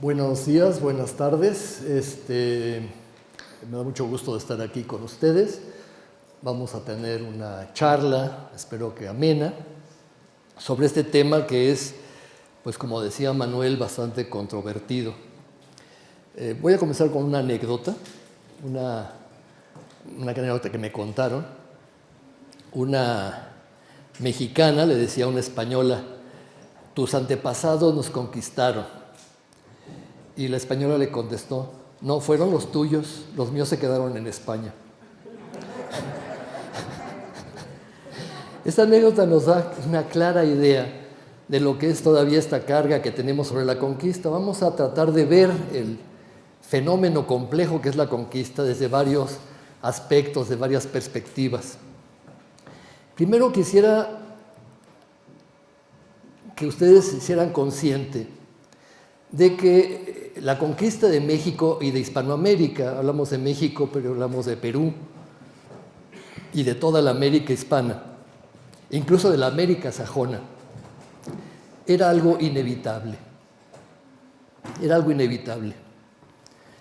Buenos días, buenas tardes. Me da mucho gusto de estar aquí con ustedes. Vamos a tener una charla, espero que amena, sobre este tema que es, pues como decía Manuel, bastante controvertido. Voy a comenzar con una anécdota, una anécdota que me contaron. Una mexicana le decía a una española: tus antepasados nos conquistaron. Y la española le contestó: no, fueron los tuyos, los míos se quedaron en España. Esta anécdota nos da una clara idea de lo que es todavía esta carga que tenemos sobre la conquista. Vamos a tratar de ver el fenómeno complejo que es la conquista desde varios aspectos, de varias perspectivas. Primero quisiera que ustedes se hicieran conscientes de que la conquista de México y de Hispanoamérica, hablamos de México, pero hablamos de Perú y de toda la América hispana, incluso de la América sajona, era algo inevitable. Era algo inevitable.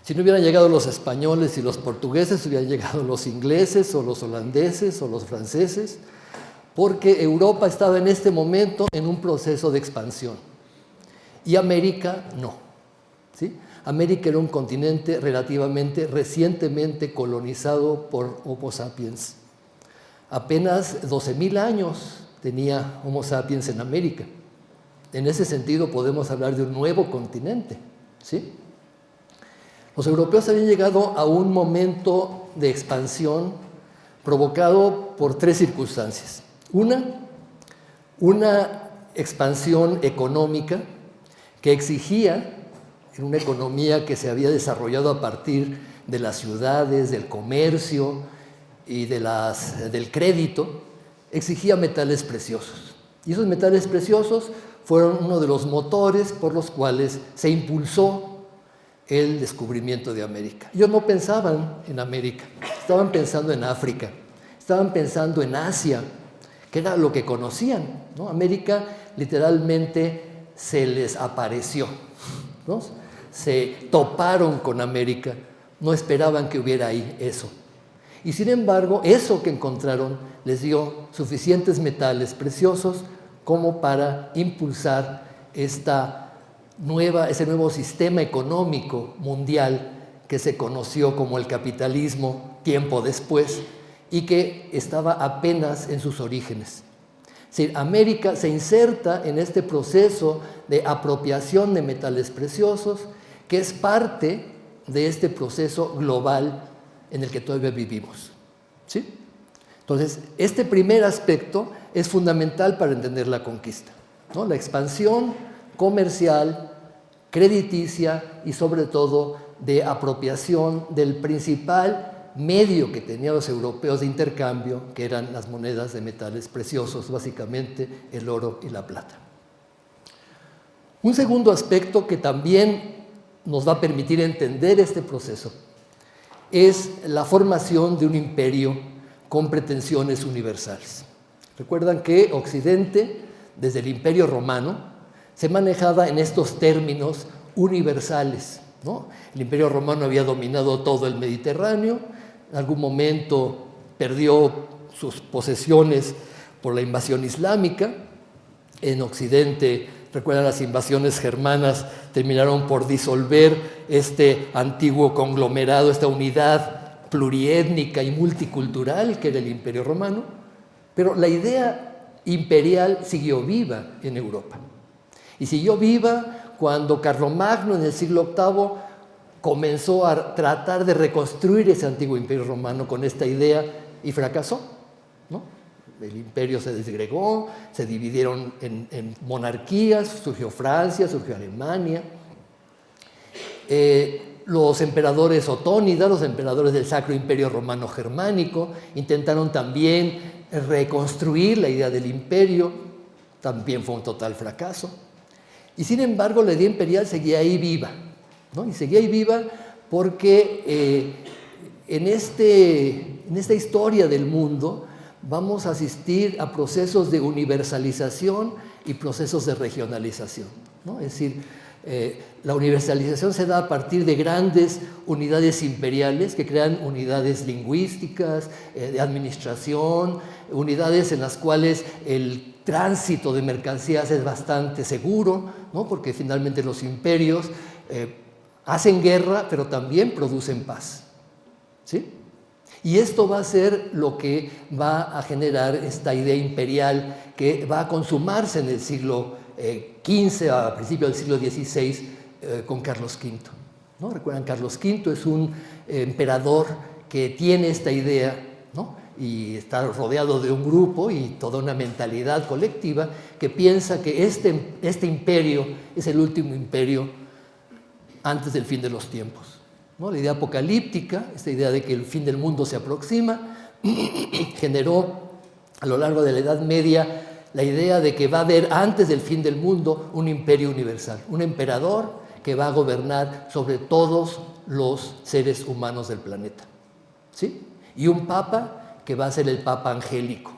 Si no hubieran llegado los españoles y los portugueses, hubieran llegado los ingleses o los holandeses o los franceses, porque Europa estaba en este momento en un proceso de expansión. Y América no, ¿sí? América era un continente relativamente recientemente colonizado por Homo sapiens. Apenas 12.000 años tenía Homo sapiens en América. En ese sentido podemos hablar de un nuevo continente, ¿sí? Los europeos habían llegado a un momento de expansión provocado por tres circunstancias. Una expansión económica que exigía, en una economía que se había desarrollado a partir de las ciudades, del comercio y del crédito, exigía metales preciosos. Y esos metales preciosos fueron uno de los motores por los cuales se impulsó el descubrimiento de América. Ellos no pensaban en América, estaban pensando en África, estaban pensando en Asia, que era lo que conocían, ¿no? América literalmente se les apareció, ¿no? Se toparon con América, no esperaban que hubiera ahí eso. Y sin embargo, eso que encontraron les dio suficientes metales preciosos como para impulsar ese nuevo sistema económico mundial que se conoció como el capitalismo tiempo después y que estaba apenas en sus orígenes. Es decir, América se inserta en este proceso de apropiación de metales preciosos que es parte de este proceso global en el que todavía vivimos, ¿sí? Entonces, este primer aspecto es fundamental para entender la conquista, ¿no? La expansión comercial, crediticia y sobre todo de apropiación del principal medio que tenían los europeos de intercambio, que eran las monedas de metales preciosos, básicamente el oro y la plata. Un segundo aspecto que también nos va a permitir entender este proceso es la formación de un imperio con pretensiones universales. Recuerdan que Occidente, desde el Imperio Romano, se manejaba en estos términos universales, ¿no? El Imperio Romano había dominado todo el Mediterráneo, en algún momento perdió sus posesiones por la invasión islámica. En Occidente, recuerdan, las invasiones germanas terminaron por disolver este antiguo conglomerado, esta unidad pluriétnica y multicultural que era el Imperio Romano, pero la idea imperial siguió viva en Europa. Y siguió viva cuando Carlomagno en el siglo VIII comenzó a tratar de reconstruir ese antiguo imperio romano con esta idea y fracasó, ¿no? El imperio se desgregó, se dividieron en monarquías, surgió Francia, surgió Alemania. Los emperadores otónidas, los emperadores del Sacro Imperio Romano Germánico, intentaron también reconstruir la idea del imperio, también fue un total fracaso. Y sin embargo, la idea imperial seguía ahí viva, ¿no? Y seguía ahí viva porque en esta historia del mundo vamos a asistir a procesos de universalización y procesos de regionalización, ¿no? Es decir, La universalización se da a partir de grandes unidades imperiales que crean unidades lingüísticas, de administración, unidades en las cuales el tránsito de mercancías es bastante seguro, ¿no? Porque finalmente los imperios hacen guerra, pero también producen paz, ¿sí? Y esto va a ser lo que va a generar esta idea imperial que va a consumarse en el siglo XV, a principios del siglo XVI, con Carlos V, ¿no? Recuerdan, Carlos V es un emperador que tiene esta idea, ¿no? Y está rodeado de un grupo y toda una mentalidad colectiva que piensa que este imperio es el último imperio antes del fin de los tiempos, ¿no? La idea apocalíptica, esta idea de que el fin del mundo se aproxima, generó a lo largo de la Edad Media la idea de que va a haber antes del fin del mundo un imperio universal, un emperador que va a gobernar sobre todos los seres humanos del planeta, ¿sí? Y un papa que va a ser el papa angélico,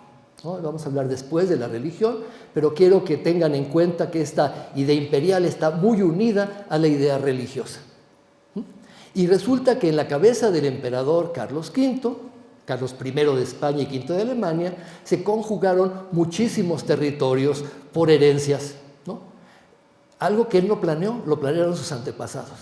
¿no? Vamos a hablar después de la religión, pero quiero que tengan en cuenta que esta idea imperial está muy unida a la idea religiosa. Y resulta que en la cabeza del emperador Carlos V, Carlos I de España y V de Alemania, se conjugaron muchísimos territorios por herencias, ¿no? Algo que él no planeó, lo planearon sus antepasados,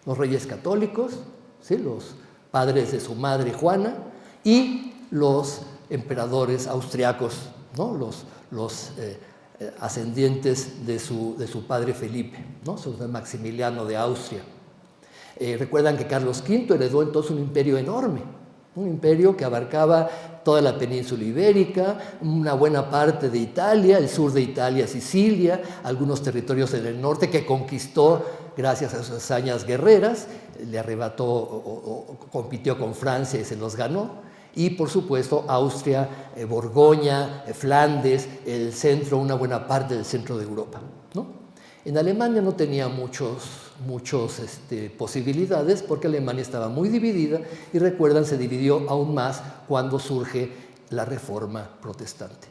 los reyes católicos, ¿sí? Los padres de su madre Juana y los emperadores austriacos, ¿no? Los ascendientes de su padre Felipe, ¿no? Maximiliano de Austria. Recuerdan que Carlos V heredó entonces un imperio enorme, un imperio que abarcaba toda la península ibérica, una buena parte de Italia, el sur de Italia, Sicilia, algunos territorios en el norte que conquistó gracias a sus hazañas guerreras, le arrebató o compitió con Francia y se los ganó, y por supuesto Austria, Borgoña, Flandes, el centro, una buena parte del centro de Europa, ¿no? En Alemania no tenía muchas posibilidades porque Alemania estaba muy dividida y recuerdan, se dividió aún más cuando surge la Reforma Protestante.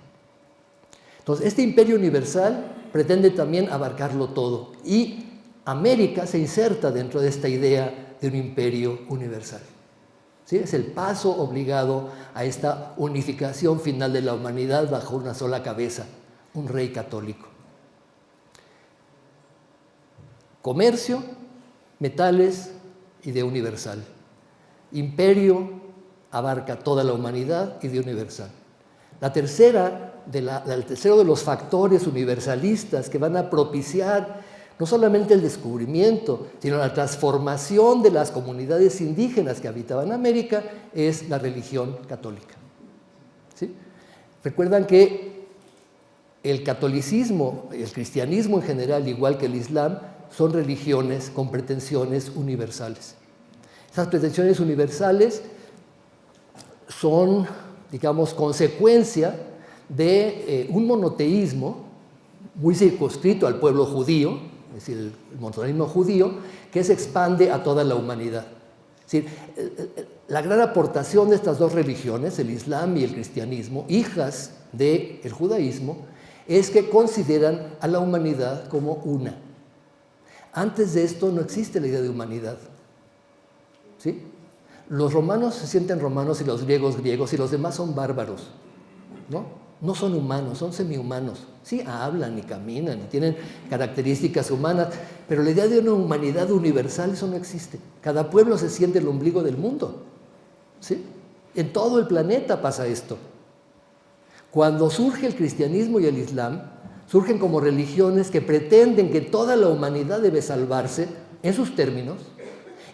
Entonces, este imperio universal pretende también abarcarlo todo y América se inserta dentro de esta idea de un imperio universal. ¿Sí? Es el paso obligado a esta unificación final de la humanidad bajo una sola cabeza, un rey católico. Comercio, metales, idea universal. Imperio abarca toda la humanidad, idea universal. El tercero de los factores universalistas que van a propiciar no solamente el descubrimiento, sino la transformación de las comunidades indígenas que habitaban América es la religión católica, ¿sí? Recuerdan que el catolicismo, el cristianismo en general, igual que el islam, son religiones con pretensiones universales. Esas pretensiones universales son, digamos, consecuencia de un monoteísmo muy circunscrito al pueblo judío, es decir, el monoteísmo judío, que se expande a toda la humanidad. Es decir, la gran aportación de estas dos religiones, el islam y el cristianismo, hijas del judaísmo, es que consideran a la humanidad como una. Antes de esto no existe la idea de humanidad, ¿sí? Los romanos se sienten romanos y los griegos griegos y los demás son bárbaros, ¿no? No son humanos, son semihumanos. Sí, hablan y caminan y tienen características humanas, pero la idea de una humanidad universal, eso no existe. Cada pueblo se siente el ombligo del mundo, ¿sí? En todo el planeta pasa esto. Cuando surge el cristianismo y el islam, surgen como religiones que pretenden que toda la humanidad debe salvarse en sus términos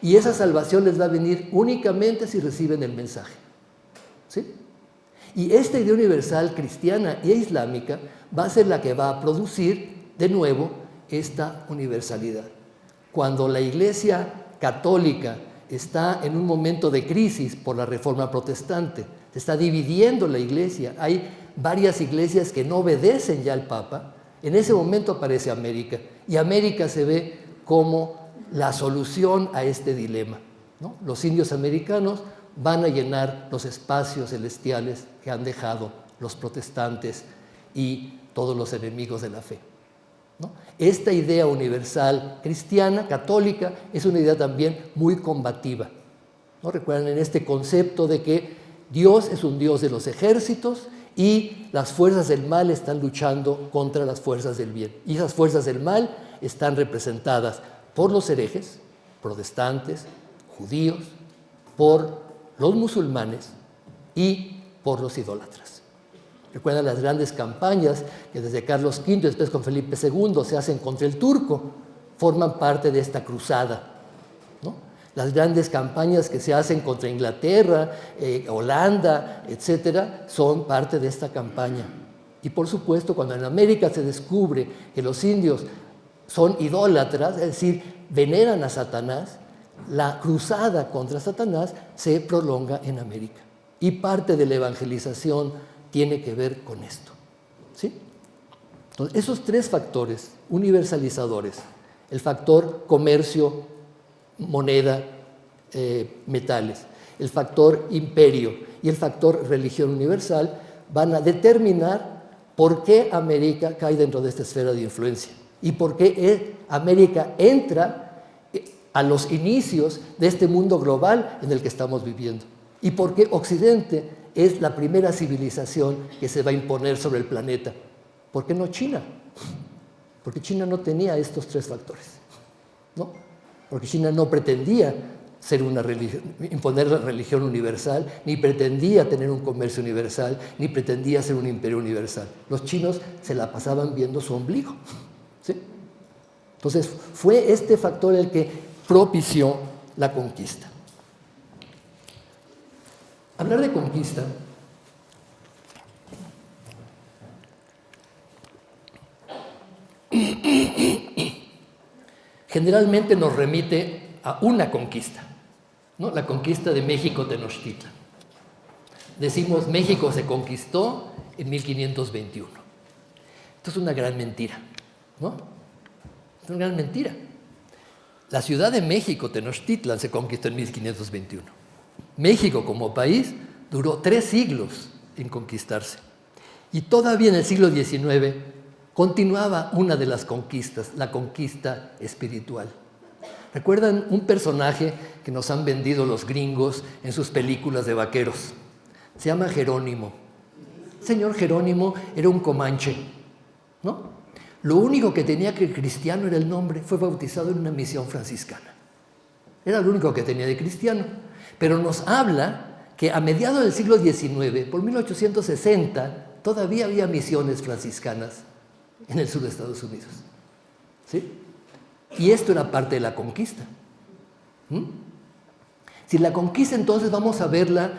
y esa salvación les va a venir únicamente si reciben el mensaje, ¿sí? Y esta idea universal cristiana e islámica va a ser la que va a producir de nuevo esta universalidad. Cuando la Iglesia católica está en un momento de crisis por la Reforma Protestante, se está dividiendo la Iglesia, hay varias iglesias que no obedecen ya al Papa, en ese momento aparece América, y América se ve como la solución a este dilema, ¿no? Los indios americanos van a llenar los espacios celestiales que han dejado los protestantes y todos los enemigos de la fe. ¿no? Esta idea universal cristiana, católica, es una idea también muy combativa, ¿no? Recuerdan en este concepto de que Dios es un Dios de los ejércitos y las fuerzas del mal están luchando contra las fuerzas del bien. Y esas fuerzas del mal están representadas por los herejes, protestantes, judíos, por los musulmanes y por los idólatras. Recuerdan las grandes campañas que desde Carlos V y después con Felipe II se hacen contra el turco, forman parte de esta cruzada, ¿no? Las grandes campañas que se hacen contra Inglaterra, Holanda, etcétera, son parte de esta campaña. Y por supuesto, cuando en América se descubre que los indios son idólatras, es decir, veneran a Satanás, la cruzada contra Satanás se prolonga en América. Y parte de la evangelización tiene que ver con esto, ¿sí? Entonces, esos tres factores universalizadores, el factor comercio, moneda, metales, el factor imperio y el factor religión universal, van a determinar por qué América cae dentro de esta esfera de influencia y por qué América entra a los inicios de este mundo global en el que estamos viviendo y por qué Occidente es la primera civilización que se va a imponer sobre el planeta. ¿Por qué no China? Porque China no tenía estos tres factores, ¿no? Porque China no pretendía ser una religión, imponer la religión universal, ni pretendía tener un comercio universal, ni pretendía ser un imperio universal. Los chinos se la pasaban viendo su ombligo, ¿sí? Entonces, fue este factor el que propició la conquista. Hablar de conquista generalmente nos remite a una conquista, ¿no? La conquista de México Tenochtitlan. Decimos México se conquistó en 1521. Esto es una gran mentira, ¿no? Es una gran mentira. La Ciudad de México Tenochtitlan se conquistó en 1521. México como país duró 3 siglos en conquistarse. Y todavía en el siglo XIX continuaba una de las conquistas, la conquista espiritual. ¿Recuerdan un personaje que nos han vendido los gringos en sus películas de vaqueros? Se llama Jerónimo. El señor Jerónimo era un comanche, ¿no? Lo único que tenía que cristiano era el nombre, fue bautizado en una misión franciscana. Era lo único que tenía de cristiano. Pero nos habla que a mediados del siglo XIX, por 1860, todavía había misiones franciscanas en el sur de Estados Unidos, ¿sí? Y esto era parte de la conquista. Si la conquista, entonces vamos a verla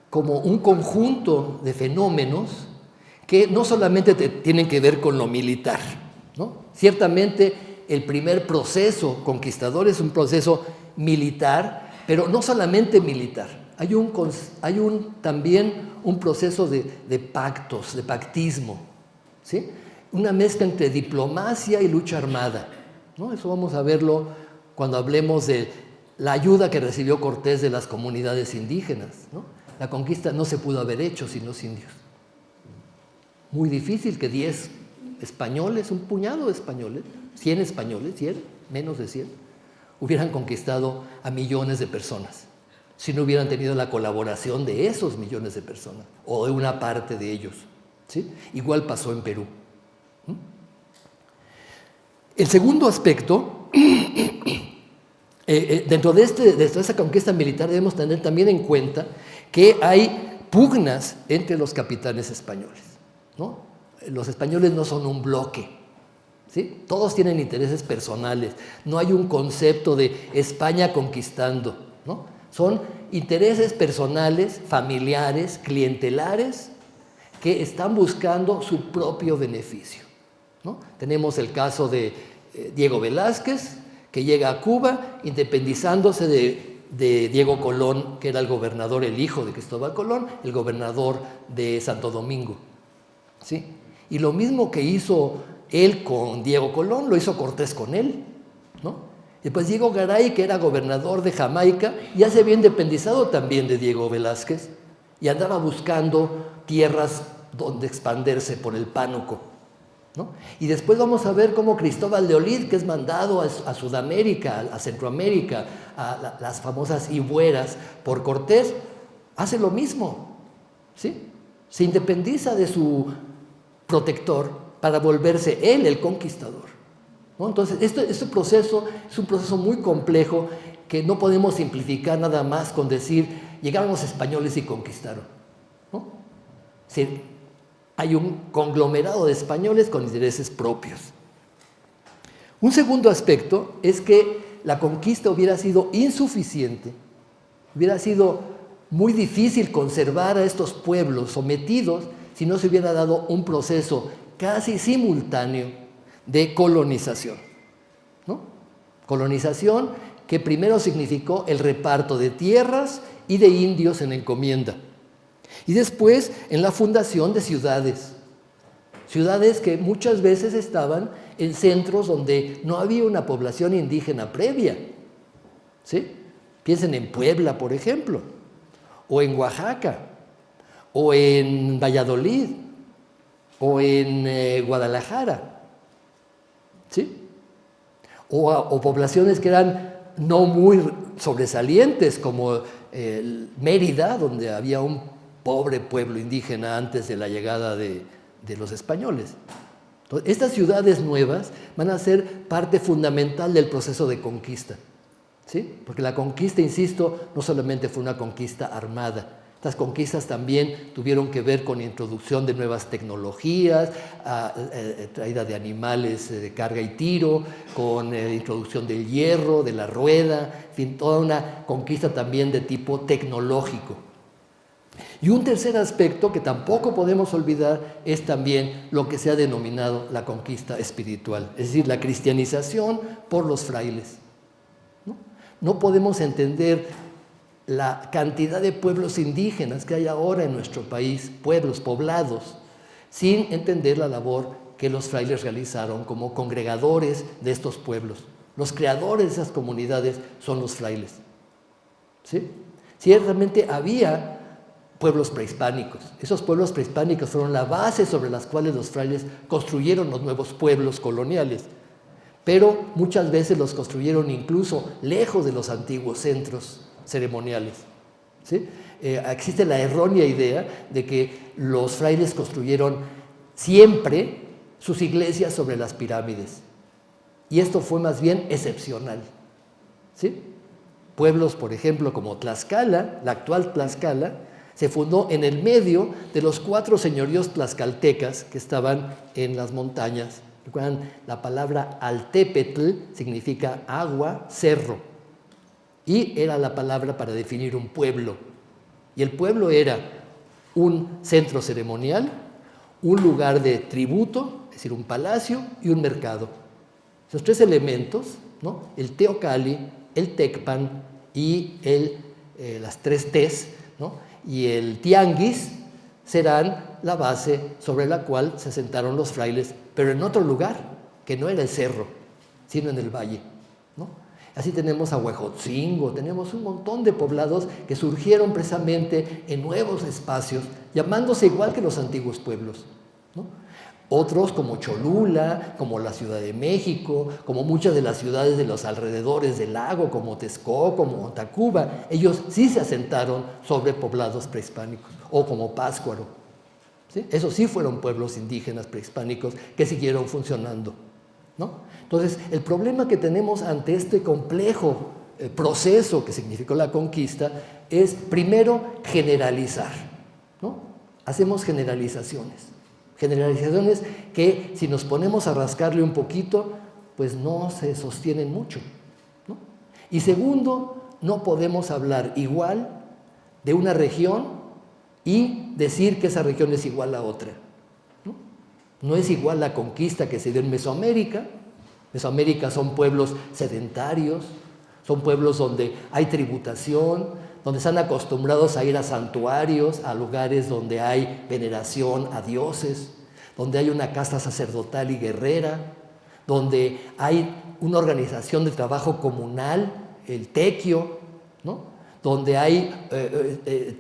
como un conjunto de fenómenos que no solamente tienen que ver con lo militar, ¿no? Ciertamente el primer proceso conquistador es un proceso militar, pero no solamente militar. Hay también un proceso de pactos, de pactismo, ¿sí? Una mezcla entre diplomacia y lucha armada, ¿no? Eso vamos a verlo cuando hablemos de la ayuda que recibió Cortés de las comunidades indígenas, ¿no? La conquista no se pudo haber hecho sin los indios. Muy difícil que 10 españoles, un puñado de españoles, 100 españoles, 100, menos de 100, hubieran conquistado a millones de personas, si no hubieran tenido la colaboración de esos millones de personas, o de una parte de ellos, ¿sí? Igual pasó en Perú. El segundo aspecto, dentro de esta conquista militar debemos tener también en cuenta que hay pugnas entre los capitanes españoles, ¿no? Los españoles no son un bloque, ¿sí? Todos tienen intereses personales, no hay un concepto de España conquistando, ¿no? Son intereses personales, familiares, clientelares, que están buscando su propio beneficio, ¿no? Tenemos el caso de Diego Velázquez, que llega a Cuba independizándose de Diego Colón, que era el gobernador, el hijo de Cristóbal Colón, el gobernador de Santo Domingo, ¿sí? Y lo mismo que hizo él con Diego Colón, lo hizo Cortés con él, ¿no? Después Diego Garay, que era gobernador de Jamaica, ya se había independizado también de Diego Velázquez y andaba buscando tierras donde expandirse por el Pánuco. ¿no? Y después vamos a ver cómo Cristóbal de Olid, que es mandado a Sudamérica, a Centroamérica, a las famosas Ibueras por Cortés, hace lo mismo, ¿sí? Se independiza de su protector para volverse él el conquistador, ¿no? Entonces, este proceso es un proceso muy complejo que no podemos simplificar nada más con decir llegaron los españoles y conquistaron, ¿no? Sí, hay un conglomerado de españoles con intereses propios. Un segundo aspecto es que la conquista hubiera sido insuficiente, hubiera sido muy difícil conservar a estos pueblos sometidos si no se hubiera dado un proceso casi simultáneo de colonización, ¿no? Colonización que primero significó el reparto de tierras y de indios en encomienda, y después en la fundación de ciudades, ciudades que muchas veces estaban en centros donde no había una población indígena previa, ¿sí? Piensen en Puebla, por ejemplo, o en Oaxaca, o en Valladolid, o en Guadalajara, ¿sí? O poblaciones que eran no muy sobresalientes, como Mérida, donde había un pobre pueblo indígena antes de la llegada de los españoles. Entonces, estas ciudades nuevas van a ser parte fundamental del proceso de conquista, ¿sí? Porque la conquista, insisto, no solamente fue una conquista armada. Estas conquistas también tuvieron que ver con la introducción de nuevas tecnologías, traída de animales de carga y tiro, con introducción del hierro, de la rueda, en fin, toda una conquista también de tipo tecnológico. Y un tercer aspecto que tampoco podemos olvidar es también lo que se ha denominado la conquista espiritual, es decir, la cristianización por los frailes. No podemos entender la cantidad de pueblos indígenas que hay ahora en nuestro país, pueblos poblados, sin entender la labor que los frailes realizaron como congregadores de estos pueblos. Los creadores de esas comunidades son los frailes, ¿sí? Ciertamente había pueblos prehispánicos. Esos pueblos prehispánicos fueron la base sobre las cuales los frailes construyeron los nuevos pueblos coloniales, pero muchas veces los construyeron incluso lejos de los antiguos centros ceremoniales, ¿sí? Existe la errónea idea de que los frailes construyeron siempre sus iglesias sobre las pirámides, y esto fue más bien excepcional, ¿sí? Pueblos, por ejemplo, como Tlaxcala, la actual Tlaxcala, se fundó en el medio de los 4 señoríos tlaxcaltecas que estaban en las montañas. Recuerdan, la palabra altépetl significa agua, cerro, y era la palabra para definir un pueblo. Y el pueblo era un centro ceremonial, un lugar de tributo, es decir, un palacio, y un mercado. Esos 3 elementos, ¿no? El teocalli, el tecpan y las 3 T's, ¿no? Y el tianguis serán la base sobre la cual se asentaron los frailes, pero en otro lugar, que no era el cerro, sino en el valle, ¿no? Así tenemos a Huejotzingo, tenemos un montón de poblados que surgieron precisamente en nuevos espacios, llamándose igual que los antiguos pueblos, ¿no? Otros como Cholula, como la Ciudad de México, como muchas de las ciudades de los alrededores del lago, como Texcoco, como Tacuba, ellos sí se asentaron sobre poblados prehispánicos, o como Pátzcuaro, ¿sí? Esos sí fueron pueblos indígenas prehispánicos que siguieron funcionando, ¿no? Entonces, el problema que tenemos ante este complejo proceso que significó la conquista es, primero, generalizar, ¿no? Hacemos generalizaciones que, si nos ponemos a rascarle un poquito, pues no se sostienen mucho, ¿no? Y segundo, no podemos hablar igual de una región y decir que esa región es igual a otra, ¿no? No es igual la conquista que se dio en Mesoamérica. Mesoamérica son pueblos sedentarios, son pueblos donde hay tributación, donde están acostumbrados a ir a santuarios, a lugares donde hay veneración a dioses, donde hay una casta sacerdotal y guerrera, donde hay una organización de trabajo comunal, el tequio, ¿no? Donde hay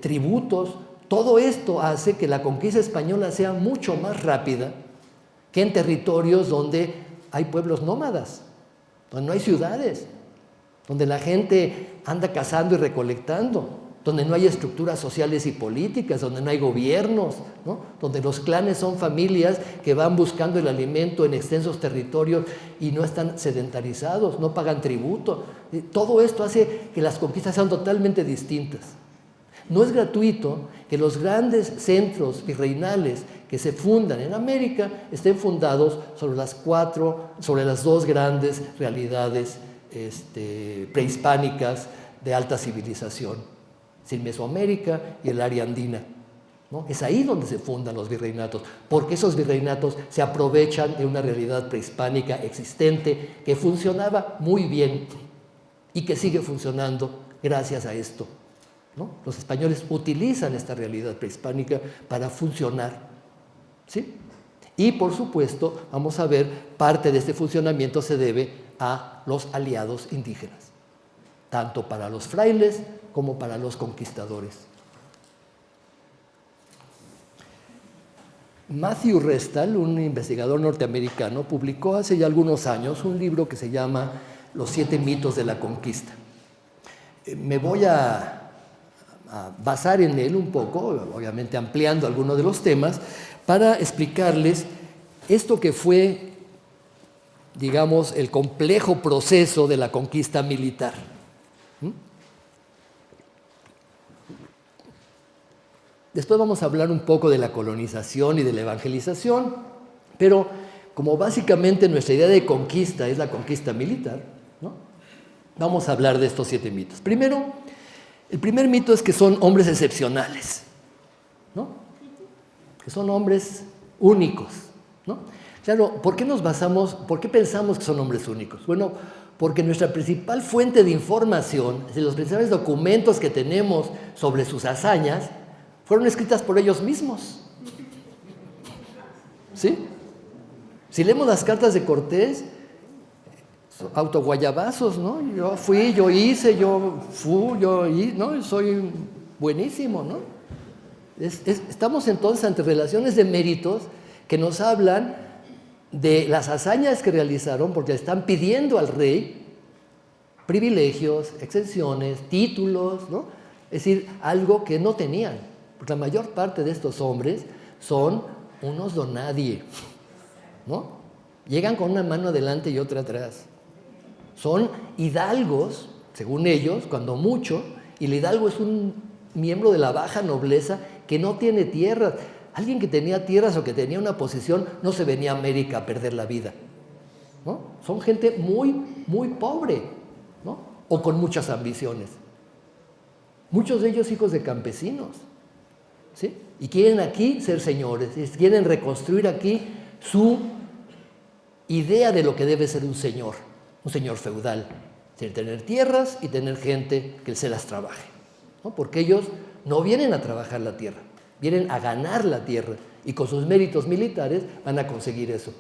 tributos. Todo esto hace que la conquista española sea mucho más rápida que en territorios donde hay pueblos nómadas, donde no hay ciudades, donde la gente anda cazando y recolectando, donde no hay estructuras sociales y políticas, donde no hay gobiernos, ¿no? Donde los clanes son familias que van buscando el alimento en extensos territorios y no están sedentarizados, no pagan tributo. Todo esto hace que las conquistas sean totalmente distintas. No es gratuito que los grandes centros virreinales que se fundan en América estén fundados sobre las dos grandes realidades prehispánicas de alta civilización, Mesoamérica y el área andina, ¿no? Es ahí donde se fundan los virreinatos, porque esos virreinatos se aprovechan de una realidad prehispánica existente que funcionaba muy bien y que sigue funcionando gracias a esto, ¿no? Los españoles utilizan esta realidad prehispánica para funcionar, ¿sí? Y por supuesto, vamos a ver, parte de este funcionamiento se debe a los aliados indígenas, tanto para los frailes como para los conquistadores. Matthew Restall, un investigador norteamericano, publicó hace ya algunos años un libro que se llama Los 7 mitos de la conquista. Me voy a basar en él un poco, obviamente ampliando algunos de los temas, para explicarles esto que fue, digamos, el complejo proceso de la conquista militar. Después vamos a hablar un poco de la colonización y de la evangelización, pero como básicamente nuestra idea de conquista es la conquista militar, ¿no? Vamos a hablar de estos 7 mitos. Primero, el primer mito es que son hombres excepcionales, ¿no? Que son hombres únicos, ¿no? Claro, ¿por qué pensamos que son hombres únicos? Bueno, porque nuestra principal fuente de información, de los principales documentos que tenemos sobre sus hazañas, fueron escritas por ellos mismos. ¿Sí? Si leemos las cartas de Cortés, autoguayabazos, ¿no? Yo fui, yo hice, ¿no? Soy buenísimo, ¿no? Estamos entonces ante relaciones de méritos que nos hablan de las hazañas que realizaron, porque están pidiendo al rey privilegios, exenciones, títulos, ¿no? Es decir, algo que no tenían. Porque la mayor parte de estos hombres son unos donadie, ¿no? Llegan con una mano adelante y otra atrás. Son hidalgos, según ellos, cuando mucho, y el hidalgo es un miembro de la baja nobleza que no tiene tierras. Alguien que tenía tierras o que tenía una posición no se venía a América a perder la vida, ¿no? Son gente muy, muy pobre, ¿no? O con muchas ambiciones. Muchos de ellos hijos de campesinos, ¿sí? Y quieren aquí ser señores, quieren reconstruir aquí su idea de lo que debe ser un señor feudal, tener tierras y tener gente que se las trabaje, ¿no? Porque ellos no vienen a trabajar la tierra, vienen a ganar la tierra y con sus méritos militares van a conseguir eso,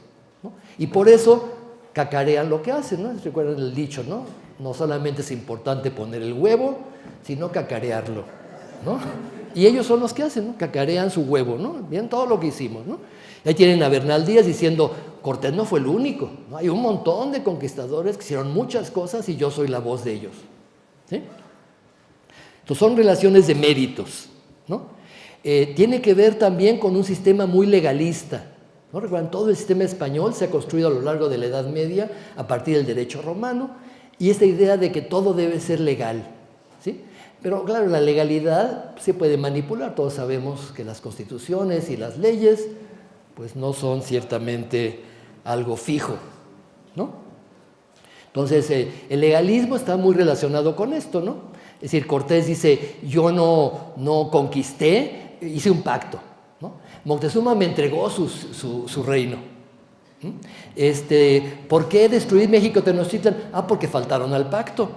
¿no? Y por eso cacarean lo que hacen, ¿no? Recuerdan el dicho, ¿no? No solamente es importante poner el huevo, sino cacarearlo, ¿no? Y ellos son los que hacen, ¿no? Cacarean su huevo, ¿no? Bien, todo lo que hicimos, ¿no? Y ahí tienen a Bernal Díaz diciendo, Cortés no fue el único, ¿no? Hay un montón de conquistadores que hicieron muchas cosas y yo soy la voz de ellos, ¿sí? Entonces son relaciones de méritos, ¿no? Tiene que ver también con un sistema muy legalista, ¿no? Recuerdan, todo el sistema español se ha construido a lo largo de la Edad Media a partir del derecho romano y esta idea de que todo debe ser legal, ¿sí? Pero claro, la legalidad se puede manipular. Todos sabemos que las constituciones y las leyes pues no son ciertamente algo fijo, ¿no? Entonces, el legalismo está muy relacionado con esto, ¿no? Es decir, Cortés dice, yo no conquisté, hice un pacto, ¿no? Moctezuma me entregó su reino. ¿Por qué destruir México Tenochtitlan? Porque faltaron al pacto,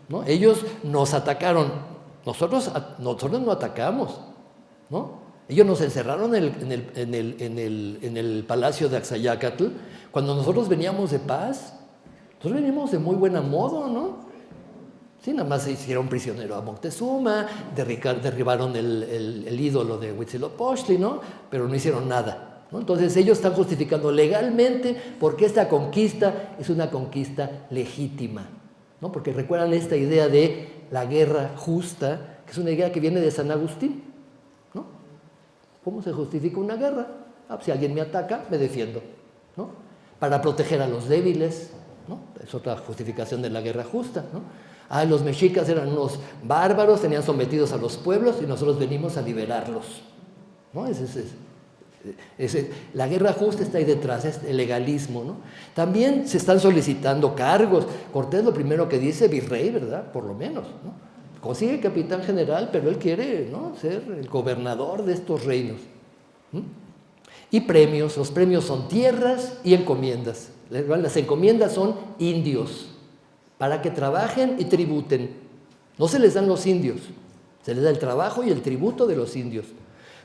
¿no? Ellos nos atacaron, nosotros no atacamos, ¿no? Ellos nos encerraron en el palacio de Axayácatl cuando nosotros veníamos de paz. Nosotros venimos de muy buen modo, ¿no? Sí, nada más se hicieron prisionero a Moctezuma, derribaron el ídolo de Huitzilopochtli, ¿no? Pero no hicieron nada, ¿no? Entonces ellos están justificando legalmente porque esta conquista es una conquista legítima, ¿no? Porque recuerdan esta idea de la guerra justa, que es una idea que viene de San Agustín, ¿no? ¿Cómo se justifica una guerra? Pues si alguien me ataca, me defiendo, ¿no? Para proteger a los débiles, ¿no? Es otra justificación de la guerra justa, ¿no? Los mexicas eran unos bárbaros, tenían sometidos a los pueblos y nosotros venimos a liberarlos, ¿no? La guerra justa está ahí detrás, es el legalismo, ¿no? También se están solicitando cargos. Cortés lo primero que dice, virrey, ¿verdad? Por lo menos, ¿no? Consigue capitán general, pero él quiere, ¿no?, ser el gobernador de estos reinos. Y premios, los premios son tierras y encomiendas. Las encomiendas son indios, para que trabajen y tributen. No se les dan los indios, se les da el trabajo y el tributo de los indios.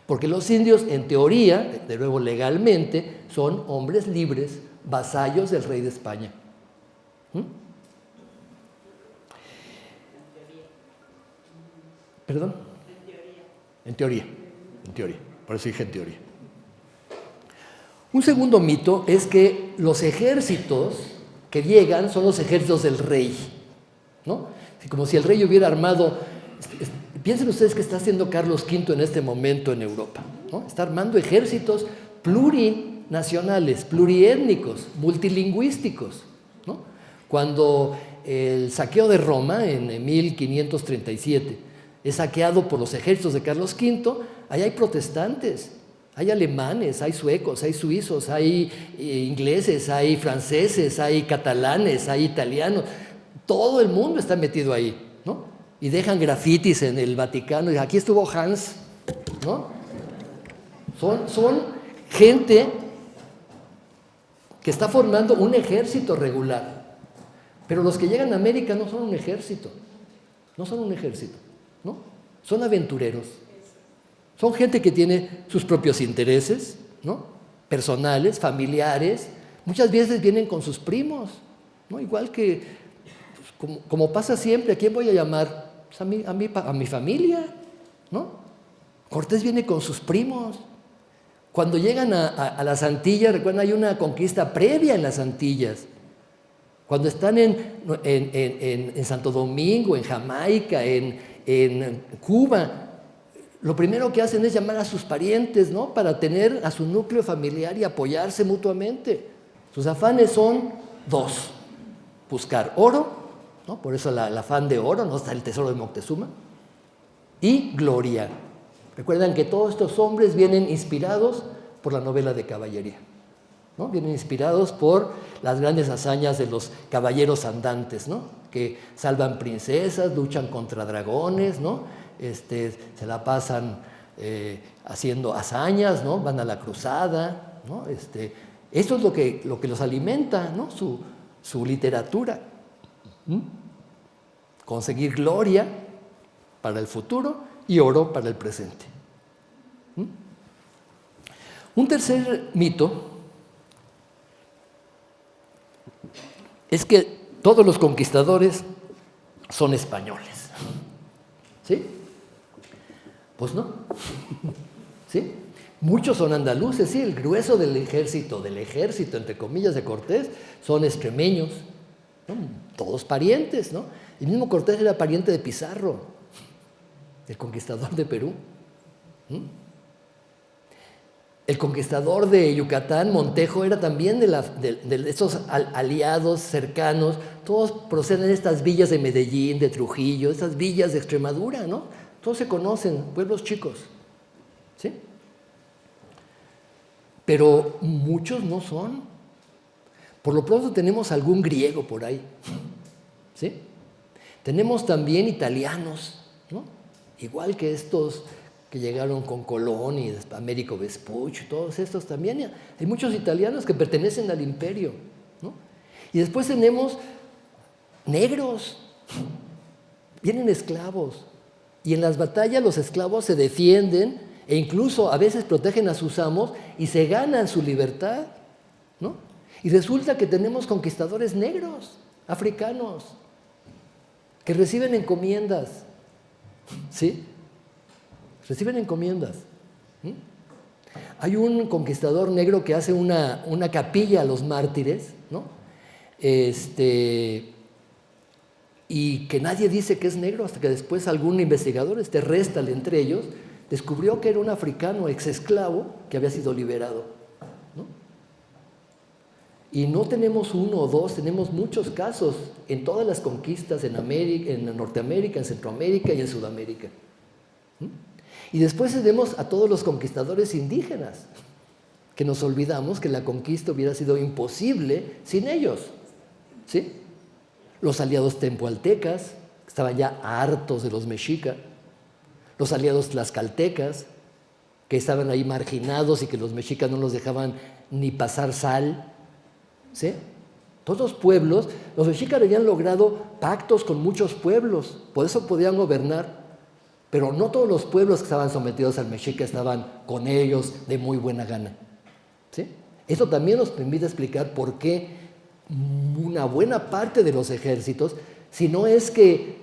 Porque los indios, en teoría, de nuevo legalmente, son hombres libres, vasallos del rey de España. ¿Perdón? En teoría. Por eso dije en teoría. Un segundo mito es que los ejércitos que llegan son los ejércitos del rey, ¿no? Como si el rey hubiera armado. Piensen ustedes qué está haciendo Carlos V en este momento en Europa, ¿no? Está armando ejércitos plurinacionales, pluriétnicos, multilingüísticos, ¿no? Cuando el saqueo de Roma en 1537 es saqueado por los ejércitos de Carlos V, ahí hay protestantes, hay alemanes, hay suecos, hay suizos, hay ingleses, hay franceses, hay catalanes, hay italianos. Todo el mundo está metido ahí, ¿no? Y dejan grafitis en el Vaticano, y aquí estuvo Hans, ¿no? Son gente que está formando un ejército regular. Pero los que llegan a América no son un ejército, ¿no? Son aventureros. Son gente que tiene sus propios intereses, ¿no?, personales, familiares. Muchas veces vienen con sus primos, ¿no? Igual que, como pasa siempre, ¿a quién voy a llamar? Pues a mi familia, ¿no? Cortés viene con sus primos. Cuando llegan a las Antillas, recuerden, hay una conquista previa en las Antillas. Cuando están en Santo Domingo, en Jamaica, en Cuba, lo primero que hacen es llamar a sus parientes, ¿no?, para tener a su núcleo familiar y apoyarse mutuamente. Sus afanes son dos: buscar oro, ¿no?, por eso el afán de oro, ¿no?, está el tesoro de Moctezuma, y gloria. Recuerdan que todos estos hombres vienen inspirados por la novela de caballería, ¿no? Vienen inspirados por las grandes hazañas de los caballeros andantes, ¿no?, que salvan princesas, luchan contra dragones, ¿no? Se la pasan haciendo hazañas, ¿no? Van a la cruzada, ¿no? Esto es lo que los alimenta, ¿no?, su literatura. Conseguir gloria para el futuro y oro para el presente. Un tercer mito es que todos los conquistadores son españoles. ¿Sí? Pues no. ¿Sí? Muchos son andaluces, sí, el grueso del ejército, entre comillas, de Cortés, son extremeños, ¿no? Todos parientes, ¿no? El mismo Cortés era pariente de Pizarro, el conquistador de Perú. El conquistador de Yucatán, Montejo, era también de esos aliados cercanos. Todos proceden de estas villas de Medellín, de Trujillo, estas villas de Extremadura, ¿no? Todos se conocen, pueblos chicos, ¿sí? Pero muchos no son. Por lo pronto tenemos algún griego por ahí, ¿sí? Tenemos también italianos, ¿no? Igual que estos que llegaron con Colón y Américo Vespucci, todos estos también. Hay muchos italianos que pertenecen al imperio, ¿no? Y después tenemos negros, vienen esclavos. Y en las batallas los esclavos se defienden e incluso a veces protegen a sus amos y se ganan su libertad, ¿no? Y resulta que tenemos conquistadores negros, africanos, que reciben encomiendas, ¿sí? Reciben encomiendas. Hay un conquistador negro que hace una capilla a los mártires, ¿no? Y que nadie dice que es negro hasta que después algún investigador, Restal entre ellos, descubrió que era un africano exesclavo que había sido liberado, ¿no? Y no tenemos uno o dos, tenemos muchos casos en todas las conquistas en América, en Norteamérica, en Centroamérica y en Sudamérica. Y después tenemos a todos los conquistadores indígenas, que nos olvidamos que la conquista hubiera sido imposible sin ellos, ¿sí? Los aliados tempoaltecas, que estaban ya hartos de los mexicas, los aliados tlaxcaltecas, que estaban ahí marginados y que los mexicas no los dejaban ni pasar sal, ¿sí? Todos los pueblos, los mexicas habían logrado pactos con muchos pueblos, por eso podían gobernar, pero no todos los pueblos que estaban sometidos al mexica estaban con ellos de muy buena gana, ¿sí? Eso también nos permite explicar por qué una buena parte de los ejércitos, si no es que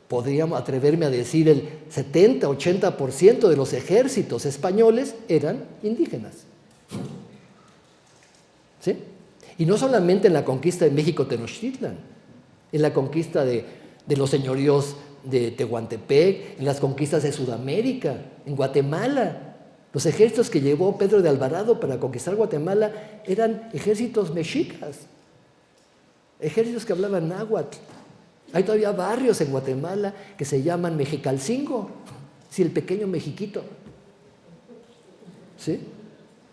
podríamos atreverme a decir el 70-80% de los ejércitos españoles eran indígenas, ¿sí? Y no solamente en la conquista de México Tenochtitlan, en la conquista de los señoríos de Tehuantepec, en las conquistas de Sudamérica, en Guatemala. Los ejércitos que llevó Pedro de Alvarado para conquistar Guatemala eran ejércitos mexicas, ejércitos que hablaban náhuatl. Hay todavía barrios en Guatemala que se llaman Mexicalcingo, sí, el pequeño Mexiquito, ¿sí?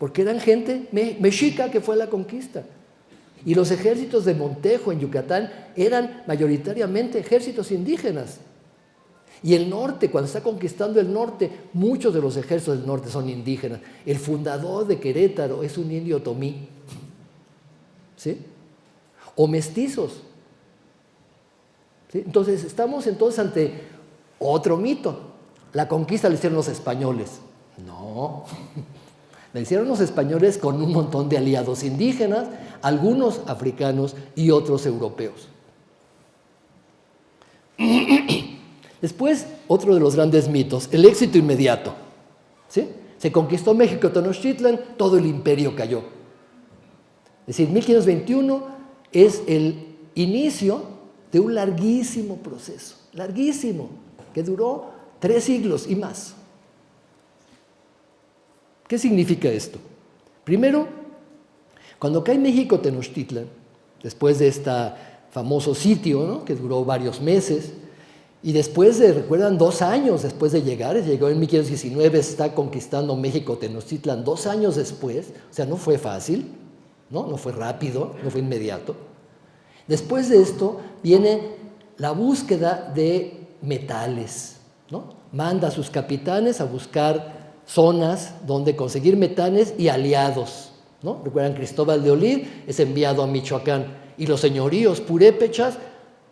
Porque eran gente mexica que fue a la conquista. Y los ejércitos de Montejo en Yucatán eran mayoritariamente ejércitos indígenas. Y el norte, cuando está conquistando el norte, muchos de los ejércitos del norte son indígenas. El fundador de Querétaro es un indio otomí, ¿sí? O mestizos, ¿sí? Entonces, estamos ante otro mito. La conquista la hicieron los españoles. No, la hicieron los españoles con un montón de aliados indígenas, algunos africanos y otros europeos. Después, otro de los grandes mitos, el éxito inmediato, ¿sí? Se conquistó México Tenochtitlan, todo el imperio cayó. Es decir, 1521 es el inicio de un larguísimo proceso, larguísimo, que duró 3 siglos y más. ¿Qué significa esto? Primero, cuando cae México Tenochtitlan, después de este famoso sitio, ¿no?, que duró varios meses, y después recuerdan, 2 años después de llegar, llegó en 1519, está conquistando México Tenochtitlan 2 años después, o sea, no fue fácil, no fue rápido, no fue inmediato. Después de esto viene la búsqueda de metales, ¿no? Manda a sus capitanes a buscar zonas donde conseguir metales y aliados, ¿no? Recuerdan, Cristóbal de Olid es enviado a Michoacán y los señoríos purépechas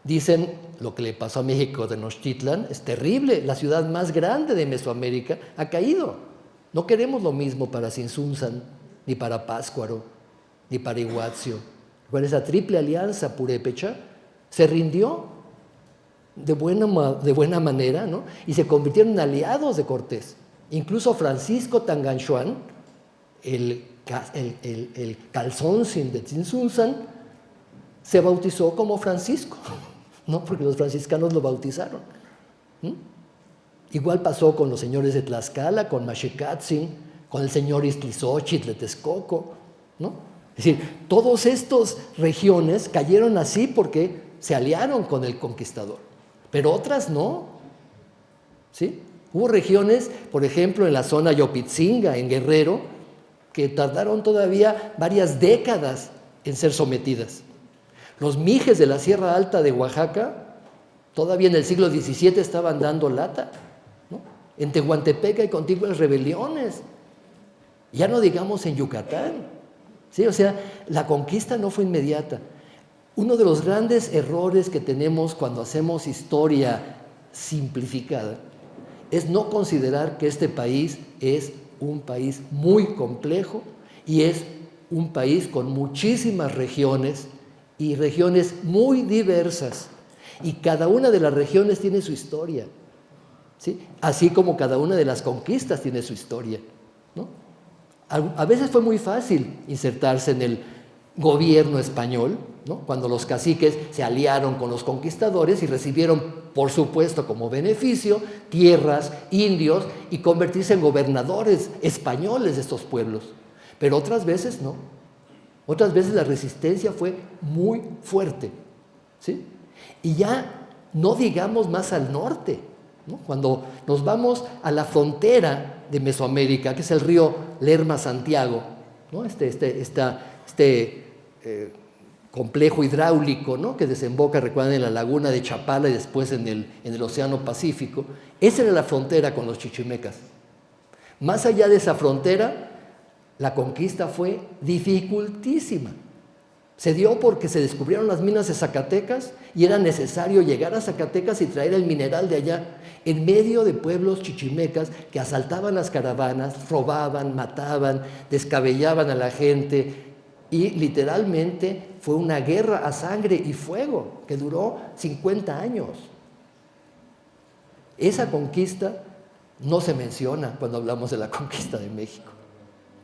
dicen: lo que le pasó a México Tenochtitlan es terrible, la ciudad más grande de Mesoamérica ha caído. No queremos lo mismo para Tzintzuntzan, ni para Pátzcuaro, ni para Iguazio. Bueno, esa triple alianza purépecha se rindió de buena manera, ¿no? Y se convirtieron en aliados de Cortés. Incluso Francisco Tanganchuan, el Calzónzin de Tzintzuntzan, se bautizó como Francisco, ¿no? Porque los franciscanos lo bautizaron. Igual pasó con los señores de Tlaxcala, con Maxicatzin, con el señor Iztlizóchitl de Texcoco, ¿no? Es decir, todas estas regiones cayeron así porque se aliaron con el conquistador, pero otras no, ¿sí? Hubo regiones, por ejemplo, en la zona Yopitzinga, en Guerrero, que tardaron todavía varias décadas en ser sometidas. Los mijes de la Sierra Alta de Oaxaca, todavía en el siglo XVII estaban dando lata, ¿no? En Tehuantepec hay continuas rebeliones, ya no digamos en Yucatán. Sí, o sea, la conquista no fue inmediata. Uno de los grandes errores que tenemos cuando hacemos historia simplificada es no considerar que este país es un país muy complejo y es un país con muchísimas regiones y regiones muy diversas. Y cada una de las regiones tiene su historia, ¿sí? Así como cada una de las conquistas tiene su historia, ¿no? A veces fue muy fácil insertarse en el gobierno español, ¿no? Cuando los caciques se aliaron con los conquistadores y recibieron, por supuesto, como beneficio, tierras, indios y convertirse en gobernadores españoles de estos pueblos. Pero otras veces no. Otras veces la resistencia fue muy fuerte, ¿sí? Y ya no digamos más al norte, ¿no? Cuando nos vamos a la frontera de Mesoamérica, que es el río Lerma-Santiago, ¿no? Complejo hidráulico, ¿no? Que desemboca, recuerden, en la laguna de Chapala y después en el Océano Pacífico. Esa era la frontera con los chichimecas. Más allá de esa frontera, la conquista fue dificultísima. Se dio porque se descubrieron las minas de Zacatecas y era necesario llegar a Zacatecas y traer el mineral de allá, en medio de pueblos chichimecas que asaltaban las caravanas, robaban, mataban, descabellaban a la gente y literalmente fue una guerra a sangre y fuego que duró 50 años. Esa conquista no se menciona cuando hablamos de la conquista de México.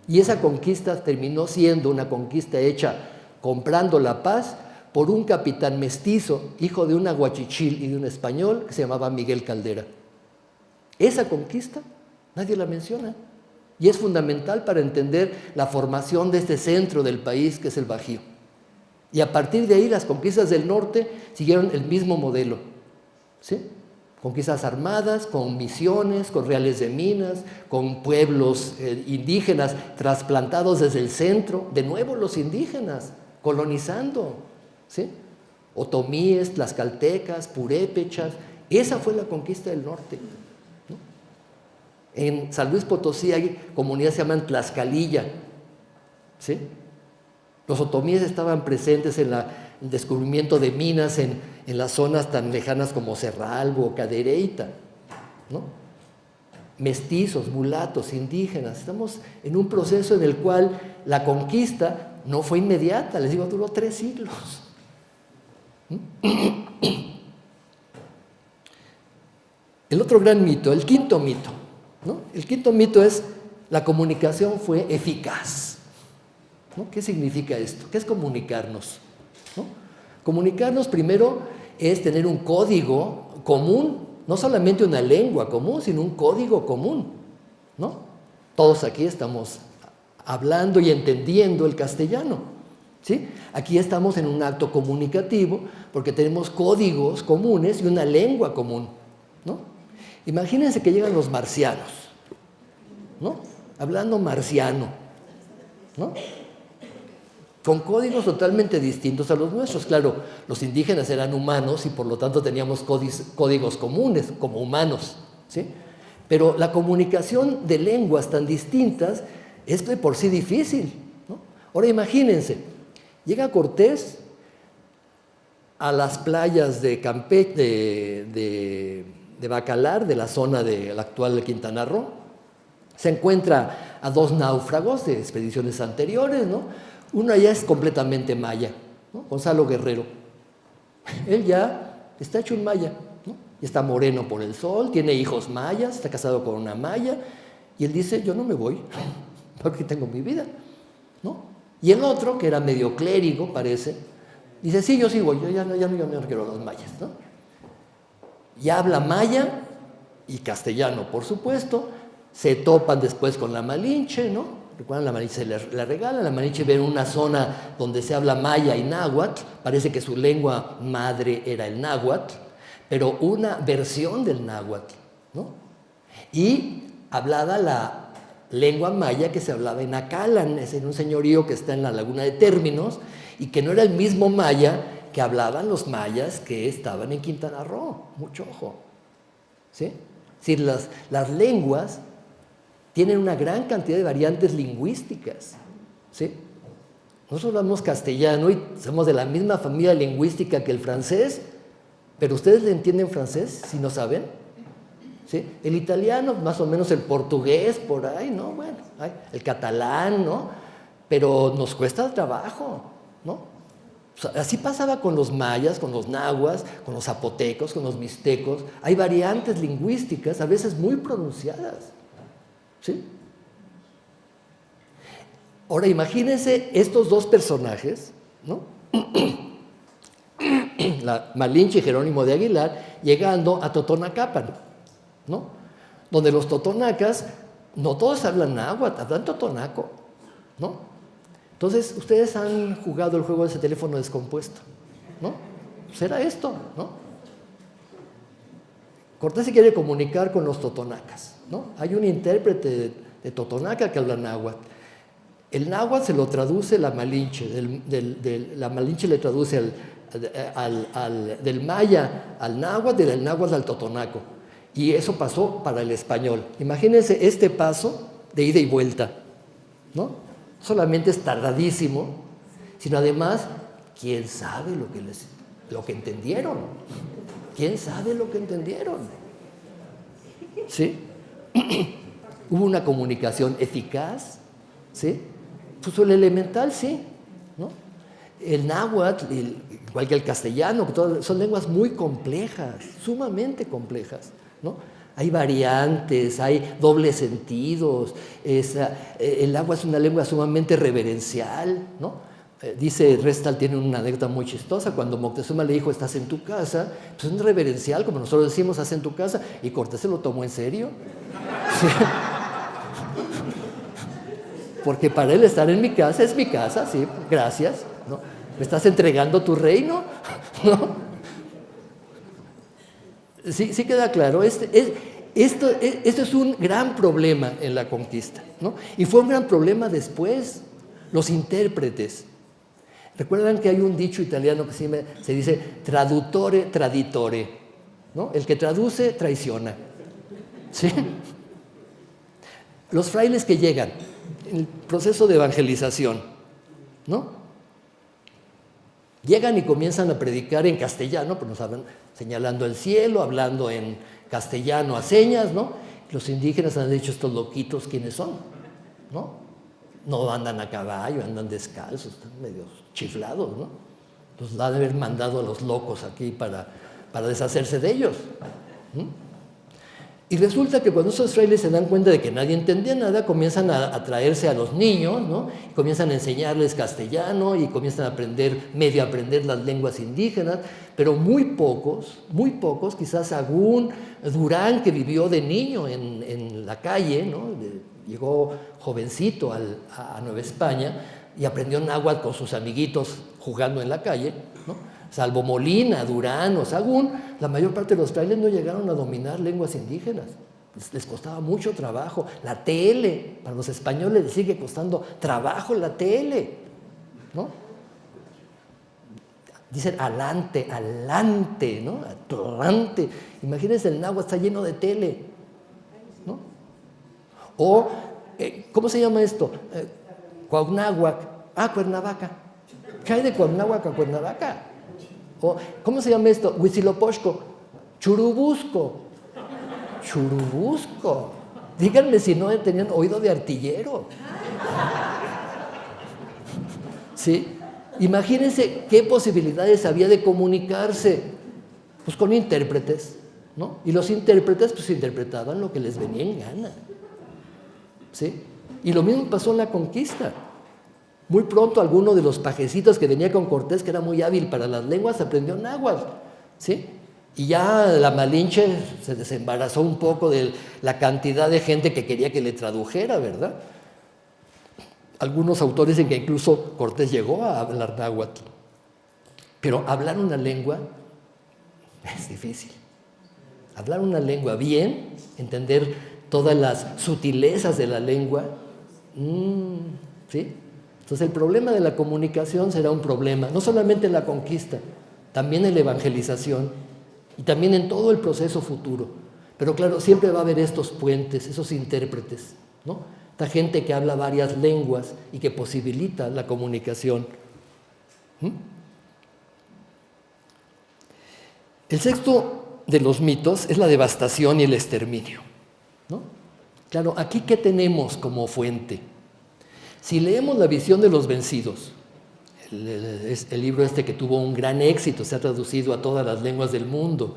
Y esa conquista terminó siendo una conquista hecha comprando la paz por un capitán mestizo, hijo de un aguachichil y de un español que se llamaba Miguel Caldera. Esa conquista nadie la menciona y es fundamental para entender la formación de este centro del país que es el Bajío. Y a partir de ahí las conquistas del norte siguieron el mismo modelo, ¿sí? Conquistas armadas, con misiones, con reales de minas, con pueblos indígenas trasplantados desde el centro, de nuevo los indígenas colonizando, ¿sí? Otomíes, tlaxcaltecas, purépechas, esa fue la conquista del norte, ¿no? En San Luis Potosí hay comunidades que se llaman Tlaxcalilla, ¿sí? Los otomíes estaban presentes en el descubrimiento de minas en las zonas tan lejanas como Cerralbo o Cadereyta, ¿no? Mestizos, mulatos, indígenas. Estamos en un proceso en el cual la conquista no fue inmediata, les digo, duró 3 siglos. El otro gran mito, el quinto mito, ¿no? El quinto mito es la comunicación fue eficaz, ¿no? ¿Qué significa esto? ¿Qué es comunicarnos? ¿No? Comunicarnos primero es tener un código común, no solamente una lengua común, sino un código común, ¿no? Todos aquí estamos hablando y entendiendo el castellano, ¿sí? Aquí estamos en un acto comunicativo porque tenemos códigos comunes y una lengua común, ¿no? Imagínense que llegan los marcianos, ¿no? Hablando marciano, ¿no? Con códigos totalmente distintos a los nuestros. Claro, los indígenas eran humanos y por lo tanto teníamos códigos comunes como humanos, ¿sí? Pero la comunicación de lenguas tan distintas es de por sí difícil, ¿no? Ahora imagínense, llega Cortés a las playas de Campeche, de Bacalar, de la zona de la actual Quintana Roo, se encuentra a 2 náufragos de expediciones anteriores, ¿no? Uno ya es completamente maya, ¿no? Gonzalo Guerrero. Él ya está hecho un maya, ¿no? Y está moreno por el sol, tiene hijos mayas, está casado con una maya, y él dice, yo no me voy, porque tengo mi vida, ¿no? Y el otro, que era medio clérigo, parece, dice, sí, yo sí voy, yo no quiero a los mayas, ¿no? Y habla maya y castellano, por supuesto, se topan después con la Malinche, ¿no? Recuerdan, la Malinche se la regala, la Malinche ve en una zona donde se habla maya y náhuatl, parece que su lengua madre era el náhuatl, pero una versión del náhuatl, ¿no? Y hablaba la lengua maya que se hablaba en Acalan, es en un señorío que está en la laguna de Términos, y que no era el mismo maya que hablaban los mayas que estaban en Quintana Roo, mucho ojo, ¿sí? Es decir, las lenguas tienen una gran cantidad de variantes lingüísticas, ¿sí? Nosotros hablamos castellano y somos de la misma familia lingüística que el francés, pero ¿ustedes le entienden francés si no saben? ¿Sí? El italiano, más o menos el portugués, por ahí, ¿no? Bueno, el catalán, ¿no? Pero nos cuesta trabajo, ¿no? O sea, así pasaba con los mayas, con los nahuas, con los zapotecos, con los mixtecos. Hay variantes lingüísticas, a veces muy pronunciadas, ¿sí? Ahora imagínense estos dos personajes, ¿no? La Malinche y Jerónimo de Aguilar, llegando a Totonacapan, ¿no? Donde los totonacas, no todos hablan náhuatl, hablan totonaco, ¿no? Entonces, ustedes han jugado el juego de ese teléfono descompuesto, ¿no? Pues era esto, ¿no? Cortés se quiere comunicar con los totonacas, ¿no? Hay un intérprete de totonaca que habla náhuatl. El náhuatl se lo traduce la Malinche, la Malinche le traduce del maya al náhuatl y del náhuatl al totonaco. Y eso pasó para el español. Imagínense este paso de ida y vuelta, ¿no? Solamente es tardadísimo, sino además, ¿quién sabe lo que entendieron? ¿Quién sabe lo que entendieron? ¿Sí? Hubo una comunicación eficaz, ¿sí? Pues el elemental, sí, ¿no? El náhuatl, igual que el castellano, son lenguas muy complejas, sumamente complejas, ¿no? Hay variantes, hay dobles sentidos, el náhuatl es una lengua sumamente reverencial, ¿no? Dice Restal, tiene una anécdota muy chistosa, cuando Moctezuma le dijo, estás en tu casa, pues es reverencial, como nosotros decimos, estás en tu casa, y Cortés se lo tomó en serio. ¿Sí? Porque para él estar en mi casa es mi casa, sí, gracias, ¿no? ¿Me estás entregando tu reino? ¿No? Sí, sí queda claro, esto es un gran problema en la conquista, ¿no? Y fue un gran problema después, los intérpretes. Recuerdan que hay un dicho italiano que se dice traduttore traditore, ¿no? El que traduce traiciona, ¿sí? Los frailes que llegan, en el proceso de evangelización, ¿no? Llegan y comienzan a predicar en castellano, pues nos hablan señalando el cielo, hablando en castellano a señas, ¿no? Los indígenas han dicho, estos loquitos, ¿quiénes son? ¿No? No andan a caballo, andan descalzos, están medio chiflados, ¿no? Los han de haber mandado a los locos aquí para deshacerse de ellos. Y resulta que cuando esos frailes se dan cuenta de que nadie entendía nada, comienzan a traerse a los niños, ¿no? Y comienzan a enseñarles castellano y comienzan a medio aprender las lenguas indígenas, pero muy pocos, quizás Sagún, Durán, que vivió de niño en la calle, ¿no? Llegó jovencito a Nueva España y aprendió náhuatl con sus amiguitos jugando en la calle, ¿no? Salvo Molina, Durán o Sagún, la mayor parte de los frailes no llegaron a dominar lenguas indígenas. Les costaba mucho trabajo. La tele, para los españoles les sigue costando trabajo la tele, ¿no? Dicen alante, ¿no? Atlante. Imagínense, el náhuatl está lleno de tele, ¿no? O, ¿cómo se llama esto? Cuauhnáhuac. Cuernavaca. ¿Qué hay de Cuauhnáhuac a Cuernavaca? O, ¿cómo se llama esto? Huitzilopochtli. Churubusco. Díganme si no tenían oído de artillero. ¿Sí? Imagínense qué posibilidades había de comunicarse, pues con intérpretes, ¿no? Y los intérpretes pues interpretaban lo que les venía en gana, ¿sí? Y lo mismo pasó en la conquista. Muy pronto alguno de los pajecitos que venía con Cortés, que era muy hábil para las lenguas, aprendió náhuatl, ¿sí? Y ya la Malinche se desembarazó un poco de la cantidad de gente que quería que le tradujera, ¿verdad? Algunos autores dicen que incluso Cortés llegó a hablar náhuatl. Pero hablar una lengua es difícil. Hablar una lengua bien, entender todas las sutilezas de la lengua, ¿sí? Entonces el problema de la comunicación será un problema, no solamente en la conquista, también en la evangelización y también en todo el proceso futuro. Pero claro, siempre va a haber estos puentes, esos intérpretes, ¿no? Esta gente que habla varias lenguas y que posibilita la comunicación. El sexto de los mitos es la devastación y el exterminio, ¿no? Claro, aquí ¿qué tenemos como fuente? Si leemos La visión de los vencidos, el libro este que tuvo un gran éxito, se ha traducido a todas las lenguas del mundo,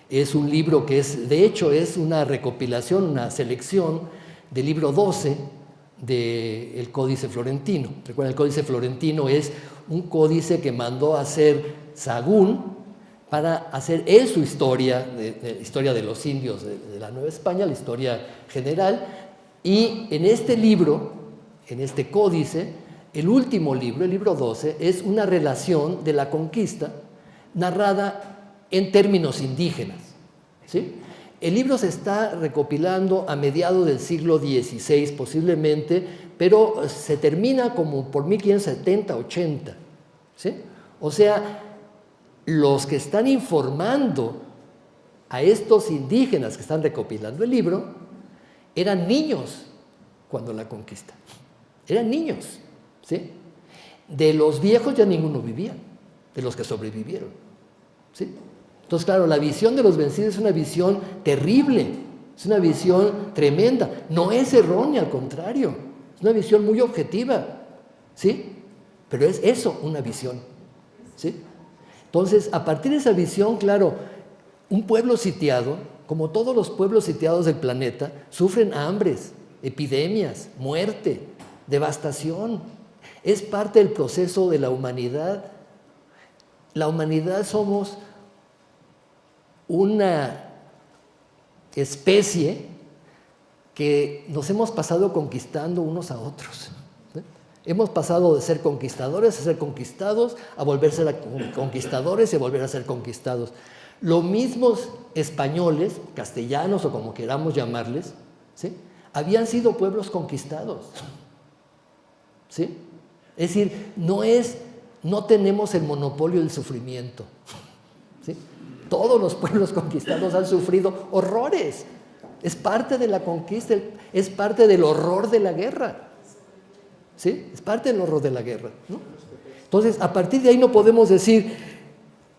es un libro que de hecho es una recopilación, una selección del libro 12 del Códice Florentino. Recuerden, el Códice Florentino es un códice que mandó a hacer Sahagún para hacer él su historia, historia de los indios de la Nueva España, la historia general. Y en este libro, en este códice, el último libro, el libro 12, es una relación de la conquista narrada en términos indígenas, ¿sí? El libro se está recopilando a mediados del siglo XVI posiblemente, pero se termina como por 1570-80, ¿sí? O sea, los que están informando a estos indígenas que están recopilando el libro eran niños cuando la conquista. Eran niños, ¿sí? De los viejos ya ninguno vivía, de los que sobrevivieron, ¿sí? Entonces, claro, la visión de los vencidos es una visión terrible, es una visión tremenda. No es errónea, al contrario, es una visión muy objetiva, ¿sí? Pero es eso, una visión, ¿sí? Entonces, a partir de esa visión, claro, un pueblo sitiado, como todos los pueblos sitiados del planeta, sufren hambres, epidemias, muerte, devastación. Es parte del proceso de la humanidad. La humanidad somos una especie que nos hemos pasado conquistando unos a otros. Hemos pasado de ser conquistadores a ser conquistados, a volver a ser conquistadores y a volver a ser conquistados. Los mismos españoles, castellanos o como queramos llamarles, ¿sí?, habían sido pueblos conquistados, ¿sí? Es decir, no tenemos el monopolio del sufrimiento, ¿sí? Todos los pueblos conquistados han sufrido horrores. Es parte de la conquista, es parte del horror de la guerra, ¿sí? Es parte del horror de la guerra, ¿no? Entonces, a partir de ahí no podemos decir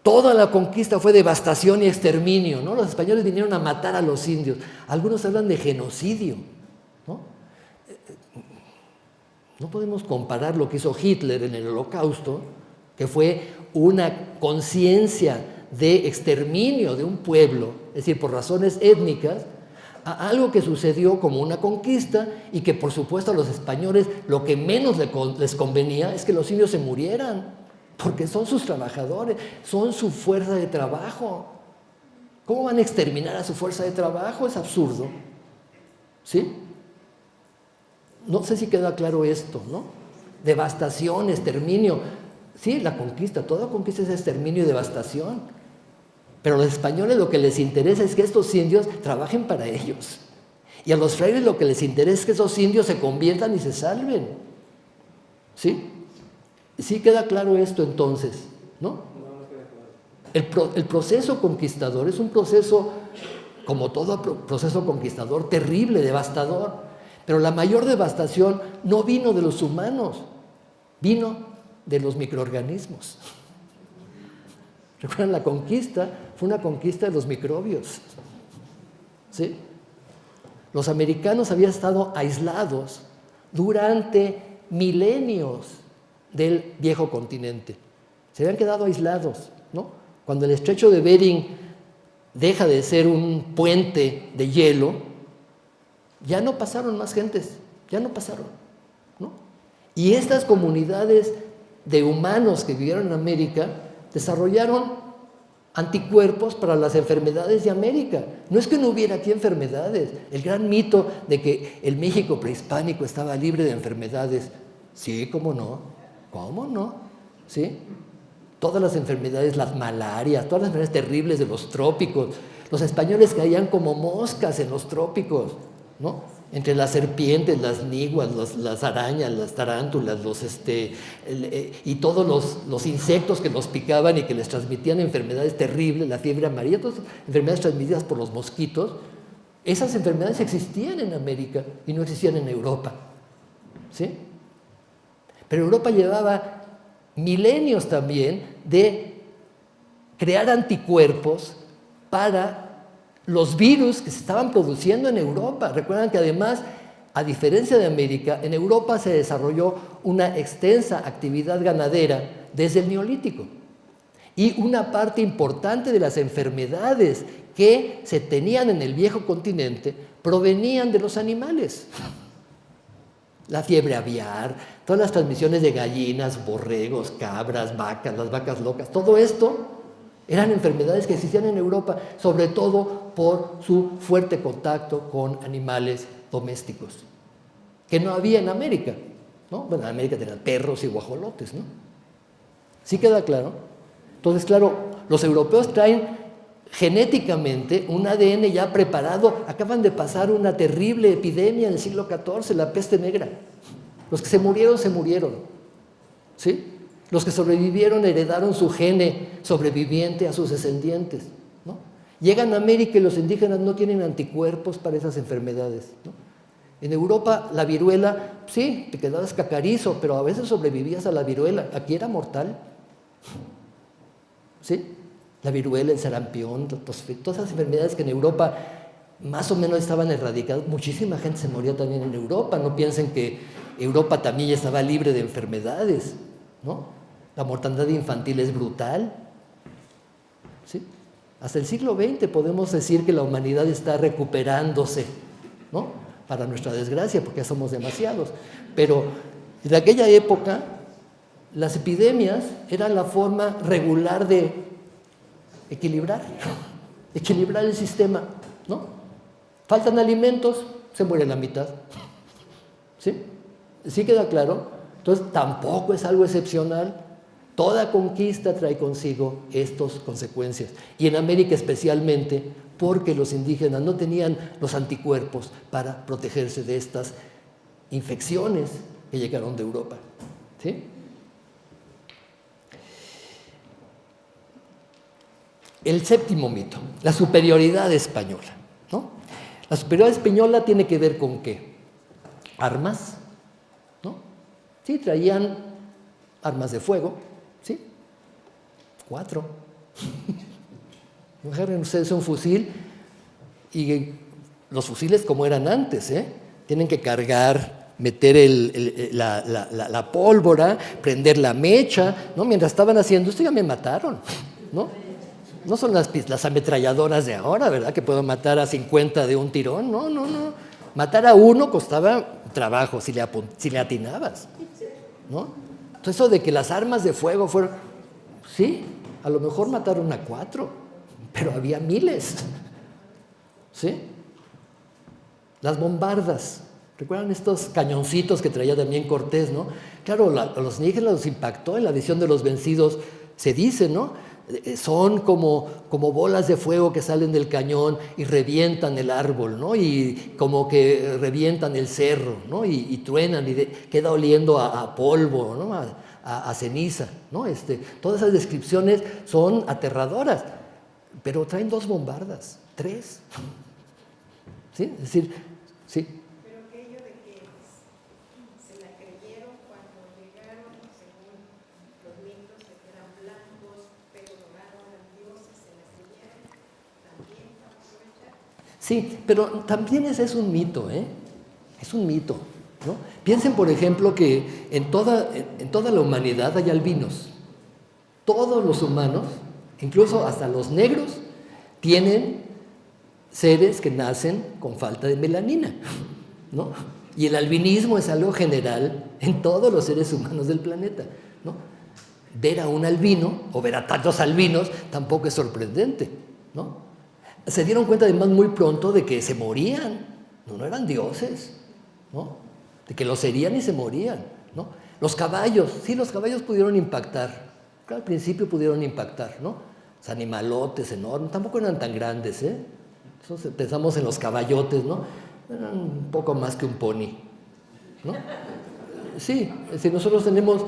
toda la conquista fue devastación y exterminio, ¿no? Los españoles vinieron a matar a los indios. Algunos hablan de genocidio, ¿no? No podemos comparar lo que hizo Hitler en el Holocausto, que fue una conciencia de exterminio de un pueblo, es decir, por razones étnicas, a algo que sucedió como una conquista y que por supuesto a los españoles lo que menos les convenía es que los indios se murieran, porque son sus trabajadores, son su fuerza de trabajo. ¿Cómo van a exterminar a su fuerza de trabajo? Es absurdo, ¿sí? No sé si queda claro esto, ¿no? Devastación, exterminio. Sí, la conquista, toda conquista es exterminio y devastación. Pero a los españoles lo que les interesa es que estos indios trabajen para ellos. Y a los frailes lo que les interesa es que esos indios se conviertan y se salven. ¿Sí? ¿Sí queda claro esto entonces? ¿No? El proceso conquistador es un proceso, como todo proceso conquistador, terrible, devastador. Pero la mayor devastación no vino de los humanos, vino de los microorganismos. ¿Recuerdan? La conquista fue una conquista de los microbios, ¿sí? Los americanos habían estado aislados durante milenios del viejo continente. Se habían quedado aislados, ¿no? Cuando el estrecho de Bering deja de ser un puente de hielo, ya no pasaron más gentes, ya no pasaron, ¿no? Y estas comunidades de humanos que vivieron en América desarrollaron anticuerpos para las enfermedades de América. No es que no hubiera aquí enfermedades. El gran mito de que el México prehispánico estaba libre de enfermedades. Sí, ¿cómo no? ¿Cómo no? ¿Sí? Todas las enfermedades, las malarias, todas las enfermedades terribles de los trópicos. Los españoles caían como moscas en los trópicos, ¿no? Entre las serpientes, las niguas, las arañas, las tarántulas, y todos los insectos que los picaban y que les transmitían enfermedades terribles, la fiebre amarilla, todas enfermedades transmitidas por los mosquitos. Esas enfermedades existían en América y no existían en Europa, ¿sí? Pero Europa llevaba milenios también de crear anticuerpos para los virus que se estaban produciendo en Europa. Recuerdan que además, a diferencia de América, en Europa se desarrolló una extensa actividad ganadera desde el Neolítico. Y una parte importante de las enfermedades que se tenían en el viejo continente provenían de los animales. La fiebre aviar, todas las transmisiones de gallinas, borregos, cabras, vacas, las vacas locas, todo esto eran enfermedades que existían en Europa, sobre todo por su fuerte contacto con animales domésticos, que no había en América, ¿no? Bueno, en América tenían perros y guajolotes, ¿no? ¿Sí queda claro? Entonces, claro, los europeos traen genéticamente un ADN ya preparado. Acaban de pasar una terrible epidemia en el siglo XIV, la peste negra. Los que se murieron, ¿sí? Los que sobrevivieron heredaron su gene sobreviviente a sus descendientes, ¿no? Llegan a América y los indígenas no tienen anticuerpos para esas enfermedades, ¿no? En Europa la viruela, sí, te quedabas cacarizo, pero a veces sobrevivías a la viruela. Aquí era mortal, ¿sí? La viruela, el sarampión, todas esas enfermedades que en Europa más o menos estaban erradicadas. Muchísima gente se moría también en Europa. No piensen que Europa también ya estaba libre de enfermedades, ¿no? La mortandad infantil es brutal, ¿sí? Hasta el siglo XX podemos decir que la humanidad está recuperándose, ¿no? Para nuestra desgracia, porque ya somos demasiados. Pero en aquella época las epidemias eran la forma regular de equilibrar el sistema, ¿no? Faltan alimentos, se muere la mitad, ¿sí? ¿Sí queda claro? Entonces tampoco es algo excepcional. Toda conquista trae consigo estas consecuencias, y en América especialmente porque los indígenas no tenían los anticuerpos para protegerse de estas infecciones que llegaron de Europa, ¿sí? El séptimo mito, la superioridad española, ¿no? La superioridad española tiene que ver con ¿qué? Armas, ¿no? Sí, traían armas de fuego, ¿sí? 4. Agarren ustedes un fusil, y los fusiles como eran antes, tienen que cargar, meter la pólvora, prender la mecha, ¿no? Mientras estaban haciendo esto ya me mataron, ¿no? No son las ametralladoras de ahora, ¿verdad? Que puedo matar a 50 de un tirón. No. Matar a uno costaba trabajo si le atinabas, ¿no? Entonces eso de que las armas de fuego fueron... Sí, a lo mejor mataron a 4, pero había miles, ¿sí? Las bombardas. ¿Recuerdan estos cañoncitos que traía también Cortés, no? Claro, a los indígenas los impactó. En la visión de los vencidos se dice, ¿no? Son como bolas de fuego que salen del cañón y revientan el árbol, ¿no? Y como que revientan el cerro, ¿no? Y truenan y queda oliendo a polvo, ¿no? A ceniza, ¿no? Todas esas descripciones son aterradoras, pero traen 2 bombardas, 3. ¿Sí? Es decir, sí. Pero aquello de que se la creyeron cuando llegaron, según los mitos, de que eran blancos, pero lograron a los dioses, se la creyeron, también para aprovechar. Sí, pero también ese es un mito, Es un mito, ¿no? Piensen, por ejemplo, que en toda la humanidad hay albinos. Todos los humanos, incluso hasta los negros, tienen seres que nacen con falta de melanina, ¿no? Y el albinismo es algo general en todos los seres humanos del planeta, ¿no? Ver a un albino o ver a tantos albinos tampoco es sorprendente, ¿no? Se dieron cuenta además muy pronto de que se morían, no eran dioses, ¿no? De que los herían y se morían, ¿no? Los caballos, sí, los caballos pudieron impactar, al principio pudieron impactar, ¿no? Los animalotes enormes, tampoco eran tan grandes, Entonces pensamos en los caballotes, ¿no? Eran un poco más que un pony, ¿no? Sí, es decir, nosotros tenemos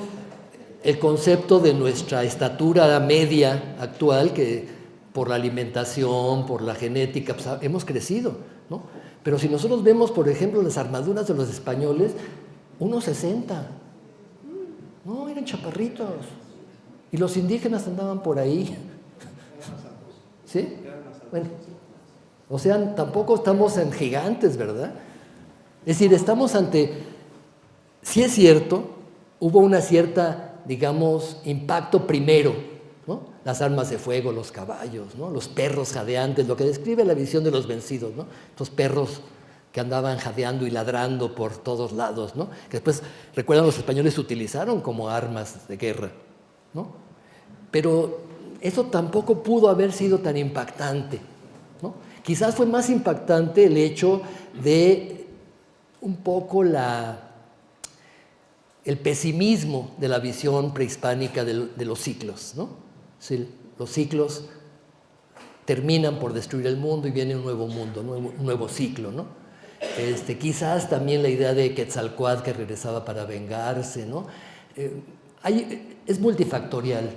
el concepto de nuestra estatura media actual, que por la alimentación, por la genética, pues, hemos crecido, ¿no? Pero si nosotros vemos, por ejemplo, las armaduras de los españoles, 1.60, no, eran chaparritos, y los indígenas andaban por ahí, ¿sí? Bueno, o sea, tampoco estamos en gigantes, ¿verdad? Es decir, estamos ante, sí es cierto, hubo una cierta, digamos, impacto primero, ¿no? Las armas de fuego, los caballos, ¿no? Los perros jadeantes, lo que describe la visión de los vencidos, ¿no? Estos perros que andaban jadeando y ladrando por todos lados, ¿no? Que después, recuerdan, los españoles utilizaron como armas de guerra, ¿no? Pero eso tampoco pudo haber sido tan impactante, ¿no? Quizás fue más impactante el hecho de un poco el pesimismo de la visión prehispánica de los ciclos, ¿no? Sí, los ciclos terminan por destruir el mundo y viene un nuevo mundo, un nuevo ciclo, ¿no? Quizás también la idea de Quetzalcóatl que regresaba para vengarse, ¿no? Es multifactorial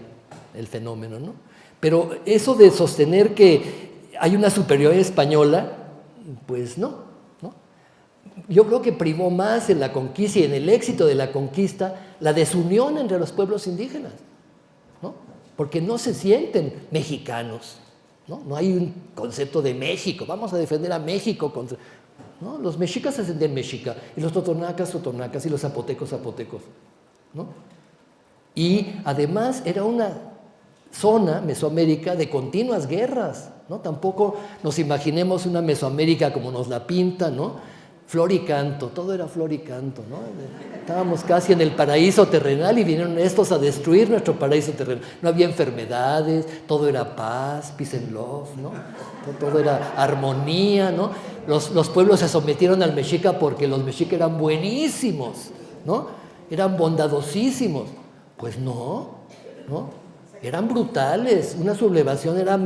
el fenómeno, ¿no? Pero eso de sostener que hay una superioridad española, pues no. Yo creo que privó más en la conquista y en el éxito de la conquista la desunión entre los pueblos indígenas, ¿no? Porque no se sienten mexicanos, ¿no? No hay un concepto de México, vamos a defender a México contra... ¿no? Los mexicas se sienten mexica, y los totonacas, y los zapotecos, ¿no? Y además era una zona, Mesoamérica, de continuas guerras, ¿no? Tampoco nos imaginemos una Mesoamérica como nos la pinta, ¿no? Flor y canto, todo era flor y canto, ¿no? Estábamos casi en el paraíso terrenal y vinieron estos a destruir nuestro paraíso terrenal. No había enfermedades, todo era paz, peace and love, ¿no? Todo era armonía, ¿no? Los pueblos se sometieron al mexica porque los mexicas eran buenísimos, ¿no? Eran bondadosísimos. Pues no, eran brutales, una sublevación era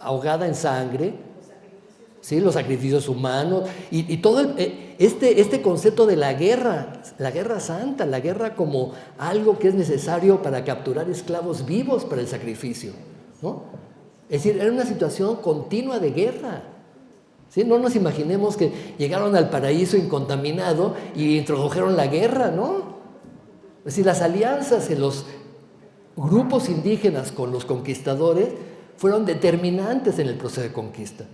ahogada en sangre, ¿sí? Los sacrificios humanos y todo este concepto de la guerra santa, la guerra como algo que es necesario para capturar esclavos vivos para el sacrificio, ¿no? Es decir, era una situación continua de guerra, ¿sí? No nos imaginemos que llegaron al paraíso incontaminado y introdujeron la guerra, ¿no? Es decir, las alianzas en los grupos indígenas con los conquistadores fueron determinantes en el proceso de conquista.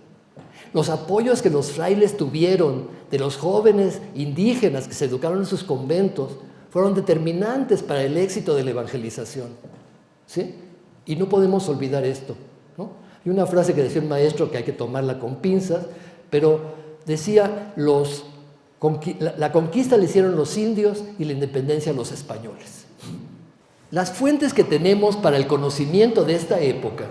Los apoyos que los frailes tuvieron de los jóvenes indígenas que se educaron en sus conventos fueron determinantes para el éxito de la evangelización, ¿sí? Y no podemos olvidar esto, ¿no? Hay una frase que decía un maestro que hay que tomarla con pinzas, pero decía, la conquista la hicieron los indios y la independencia los españoles. Las fuentes que tenemos para el conocimiento de esta época,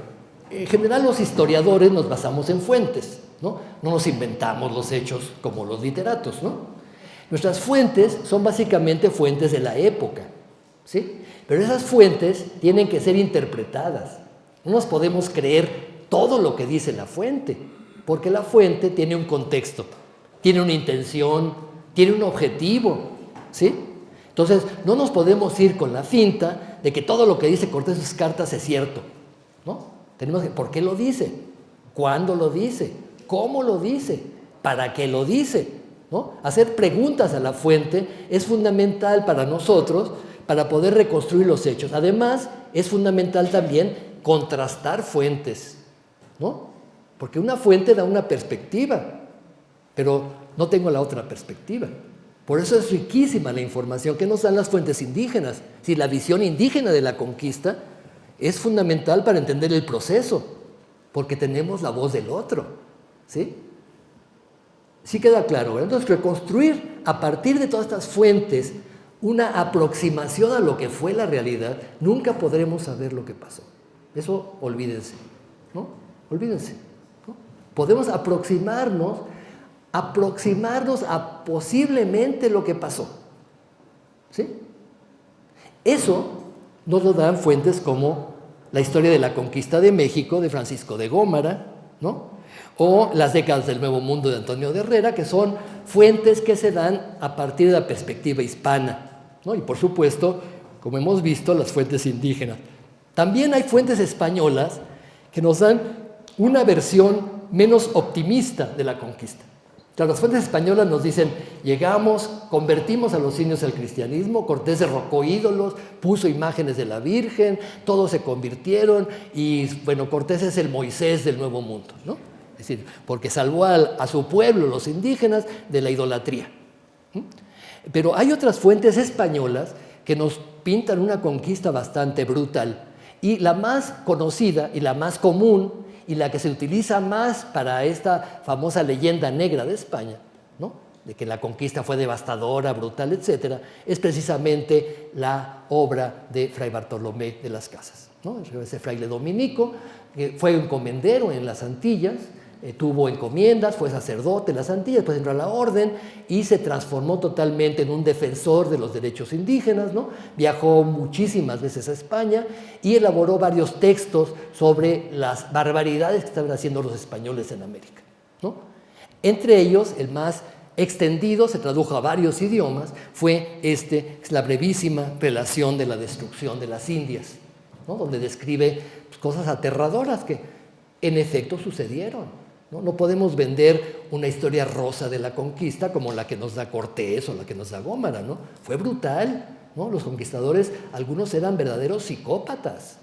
en general los historiadores nos basamos en fuentes, ¿no? No nos inventamos los hechos como los literatos, ¿no? Nuestras fuentes son básicamente fuentes de la época, ¿sí? Pero esas fuentes tienen que ser interpretadas. No nos podemos creer todo lo que dice la fuente, porque la fuente tiene un contexto, tiene una intención, tiene un objetivo, ¿sí? Entonces, no nos podemos ir con la finta de que todo lo que dice Cortés en sus cartas es cierto, ¿no? Tenemos que, ¿por qué lo dice? ¿Cuándo lo dice? ¿Cómo lo dice? ¿Para qué lo dice? ¿No? Hacer preguntas a la fuente es fundamental para nosotros para poder reconstruir los hechos. Además, es fundamental también contrastar fuentes, ¿no? Porque una fuente da una perspectiva, pero no tengo la otra perspectiva. Por eso es riquísima la información que nos dan las fuentes indígenas. Si la visión indígena de la conquista es fundamental para entender el proceso, porque tenemos la voz del otro, ¿sí? Sí queda claro, ¿verdad? Entonces, reconstruir a partir de todas estas fuentes una aproximación a lo que fue la realidad, nunca podremos saber lo que pasó. Eso olvídense, ¿no? Olvídense, ¿no? Podemos aproximarnos a posiblemente lo que pasó, ¿sí? Eso nos lo dan fuentes como la historia de la conquista de México de Francisco de Gómara, ¿no? O las décadas del Nuevo Mundo de Antonio de Herrera, que son fuentes que se dan a partir de la perspectiva hispana, ¿no? Y por supuesto, como hemos visto, las fuentes indígenas. También hay fuentes españolas que nos dan una versión menos optimista de la conquista. Claro, las fuentes españolas nos dicen, llegamos, convertimos a los indios al cristianismo, Cortés derrocó ídolos, puso imágenes de la Virgen, todos se convirtieron y, bueno, Cortés es el Moisés del Nuevo Mundo, ¿no? Es decir, porque salvó a su pueblo, los indígenas, de la idolatría. Pero hay otras fuentes españolas que nos pintan una conquista bastante brutal. Y la más conocida y la más común y la que se utiliza más para esta famosa leyenda negra de España de que la conquista fue devastadora, brutal, etc., es precisamente la obra de Fray Bartolomé de las Casas, ¿no? Ese fraile dominico que fue encomendero en las Antillas, tuvo encomiendas, fue sacerdote en las Antillas, después entró a la orden y se transformó totalmente en un defensor de los derechos indígenas, ¿no? Viajó muchísimas veces a España y elaboró varios textos sobre las barbaridades que estaban haciendo los españoles en América, ¿no? Entre ellos, el más extendido, se tradujo a varios idiomas, fue la brevísima relación de la destrucción de las Indias, ¿no? Donde describe cosas aterradoras que en efecto sucedieron. No podemos vender una historia rosa de la conquista como la que nos da Cortés o la que nos da Gómara, ¿no? Fue brutal, ¿no? Los conquistadores, algunos eran verdaderos psicópatas,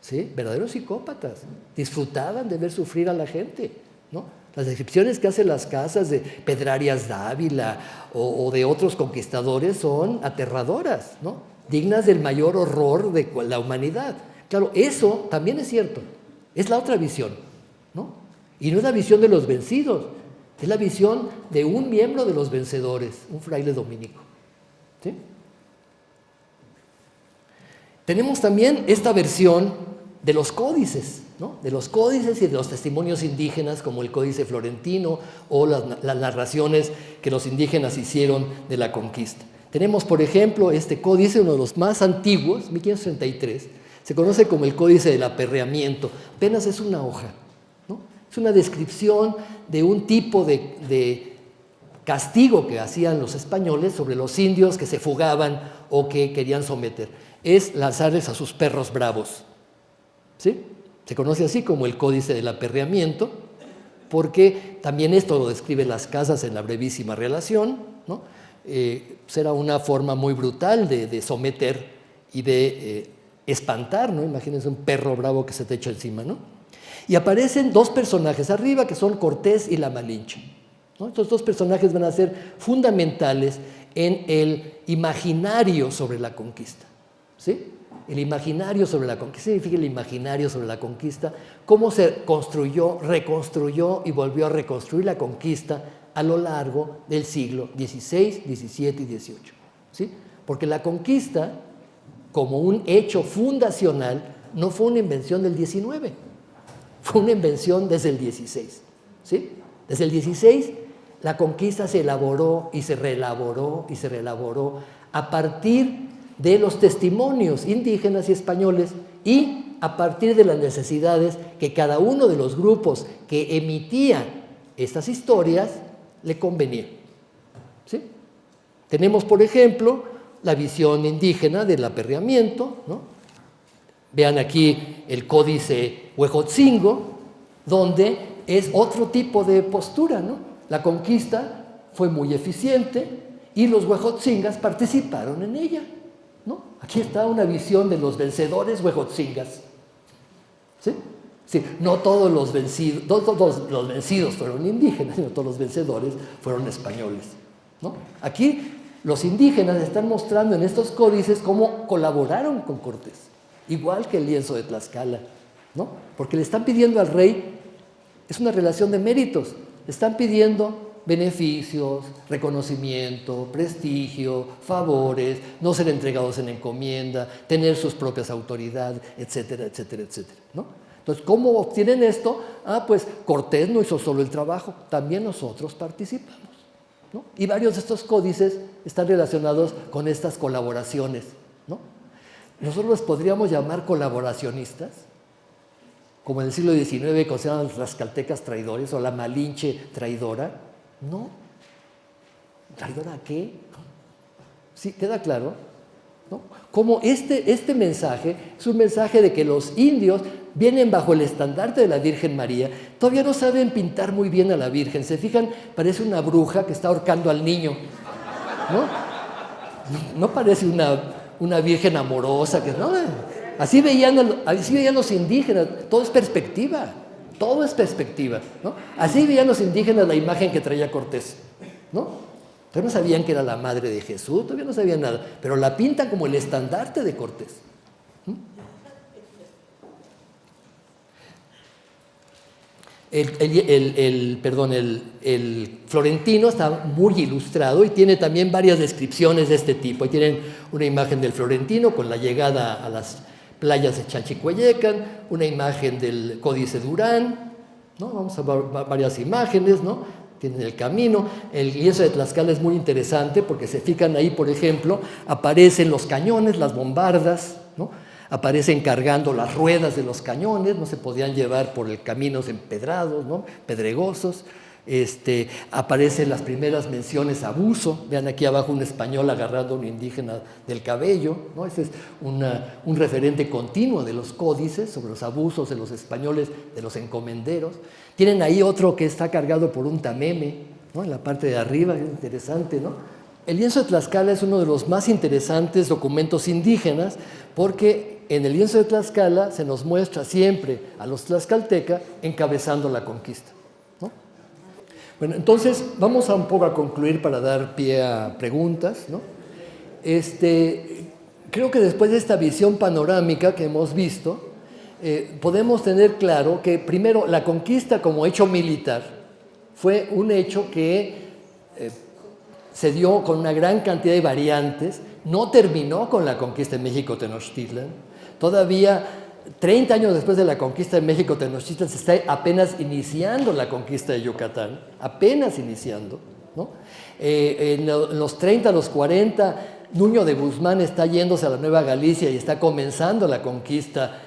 ¿sí? Verdaderos psicópatas. Disfrutaban de ver sufrir a la gente, ¿no? Las descripciones que hacen las Casas de Pedrarias Dávila o de otros conquistadores son aterradoras, ¿no? Dignas del mayor horror de la humanidad. Claro, eso también es cierto, es la otra visión, ¿no? Y no es la visión de los vencidos, es la visión de un miembro de los vencedores, un fraile dominico, ¿sí? Tenemos también esta versión de los códices, ¿no? De los códices y de los testimonios indígenas, como el Códice Florentino o las narraciones que los indígenas hicieron de la conquista. Tenemos, por ejemplo, este códice, uno de los más antiguos, 1533, se conoce como el Códice del Aperreamiento, apenas es una hoja, ¿no? Es una descripción de un tipo de castigo que hacían los españoles sobre los indios que se fugaban o que querían someter. Es lanzarles a sus perros bravos, ¿sí? Se conoce así como el Códice del Aperreamiento, porque también esto lo describe las Casas en la brevísima relación, ¿no? Era una forma muy brutal de someter y de espantar, ¿no? Imagínense un perro bravo que se te echa encima, ¿no? Y aparecen dos personajes arriba que son Cortés y la Malinche, ¿no? Estos dos personajes van a ser fundamentales en el imaginario sobre la conquista, ¿sí? El imaginario sobre la conquista. ¿Qué significa el imaginario sobre la conquista? Cómo se construyó, reconstruyó y volvió a reconstruir la conquista a lo largo del siglo XVI, XVII y XVIII, ¿sí? Porque la conquista, como un hecho fundacional, no fue una invención del XIX, fue una invención desde el XVI, ¿sí? Desde el XVI la conquista se elaboró y se reelaboró y se reelaboró a partir de los testimonios indígenas y españoles y a partir de las necesidades que cada uno de los grupos que emitían estas historias le convenía, ¿sí? Tenemos, por ejemplo, la visión indígena del aperreamiento, ¿no? Vean aquí el Códice Huejotzingo, donde es otro tipo de postura, ¿no? La conquista fue muy eficiente y los huejotzingas participaron en ella, ¿no? Aquí está una visión de los vencedores huejotzingas, ¿sí? Sí, no todos los vencidos fueron indígenas, sino todos los vencedores fueron españoles, ¿no? Aquí los indígenas están mostrando en estos códices cómo colaboraron con Cortés, igual que el lienzo de Tlaxcala, ¿no? Porque le están pidiendo al rey, es una relación de méritos, le están pidiendo beneficios, reconocimiento, prestigio, favores, no ser entregados en encomienda, tener sus propias autoridades, etcétera, etcétera, etcétera, ¿no? Entonces, ¿cómo obtienen esto? Pues Cortés no hizo solo el trabajo, también nosotros participamos, ¿no? Y varios de estos códices están relacionados con estas colaboraciones, ¿no? Nosotros los podríamos llamar colaboracionistas, como en el siglo XIX consideraban los tlaxcaltecas traidores o la Malinche traidora. No. ¿Traidora a qué? ¿Sí? ¿Queda claro? ¿No? Como este mensaje es un mensaje de que los indios vienen bajo el estandarte de la Virgen María, todavía no saben pintar muy bien a la Virgen, se fijan, parece una bruja que está ahorcando al niño, ¿no? No parece una virgen amorosa, que no. Así veían los indígenas, todo es perspectiva, ¿no? Así veían los indígenas la imagen que traía Cortés, ¿no? Todavía no sabían que era la madre de Jesús, todavía no sabían nada, pero la pintan como el estandarte de Cortés. El florentino está muy ilustrado y tiene también varias descripciones de este tipo. Ahí tienen una imagen del florentino con la llegada a las playas de Chalchicueyecan, una imagen del Códice Durán, ¿no? Vamos a ver varias imágenes, ¿no? Tienen el camino. El lienzo de Tlaxcala es muy interesante porque se fijan ahí, por ejemplo, aparecen los cañones, las bombardas, ¿no? Aparecen cargando las ruedas de los cañones, no se podían llevar por el caminos empedrados, ¿no? Pedregosos. Aparecen las primeras menciones a abuso. Vean aquí abajo un español agarrando a un indígena del cabello, ¿no? Ese es un referente continuo de los códices sobre los abusos de los españoles, de los encomenderos. Tienen ahí otro que está cargado por un tameme, ¿no? En la parte de arriba, es interesante, ¿no? El lienzo de Tlaxcala es uno de los más interesantes documentos indígenas porque en el lienzo de Tlaxcala se nos muestra siempre a los tlaxcaltecas encabezando la conquista, ¿no? Bueno, entonces vamos un poco a concluir para dar pie a preguntas, ¿no? Creo que después de esta visión panorámica que hemos visto, podemos tener claro que primero la conquista como hecho militar fue un hecho que se dio con una gran cantidad de variantes, no terminó con la conquista de México-Tenochtitlan. Todavía 30 años después de la conquista de México-Tenochtitlan se está apenas iniciando la conquista de Yucatán, apenas iniciando, ¿no? En los 30, los 40, Nuño de Guzmán está yéndose a la Nueva Galicia y está comenzando la conquista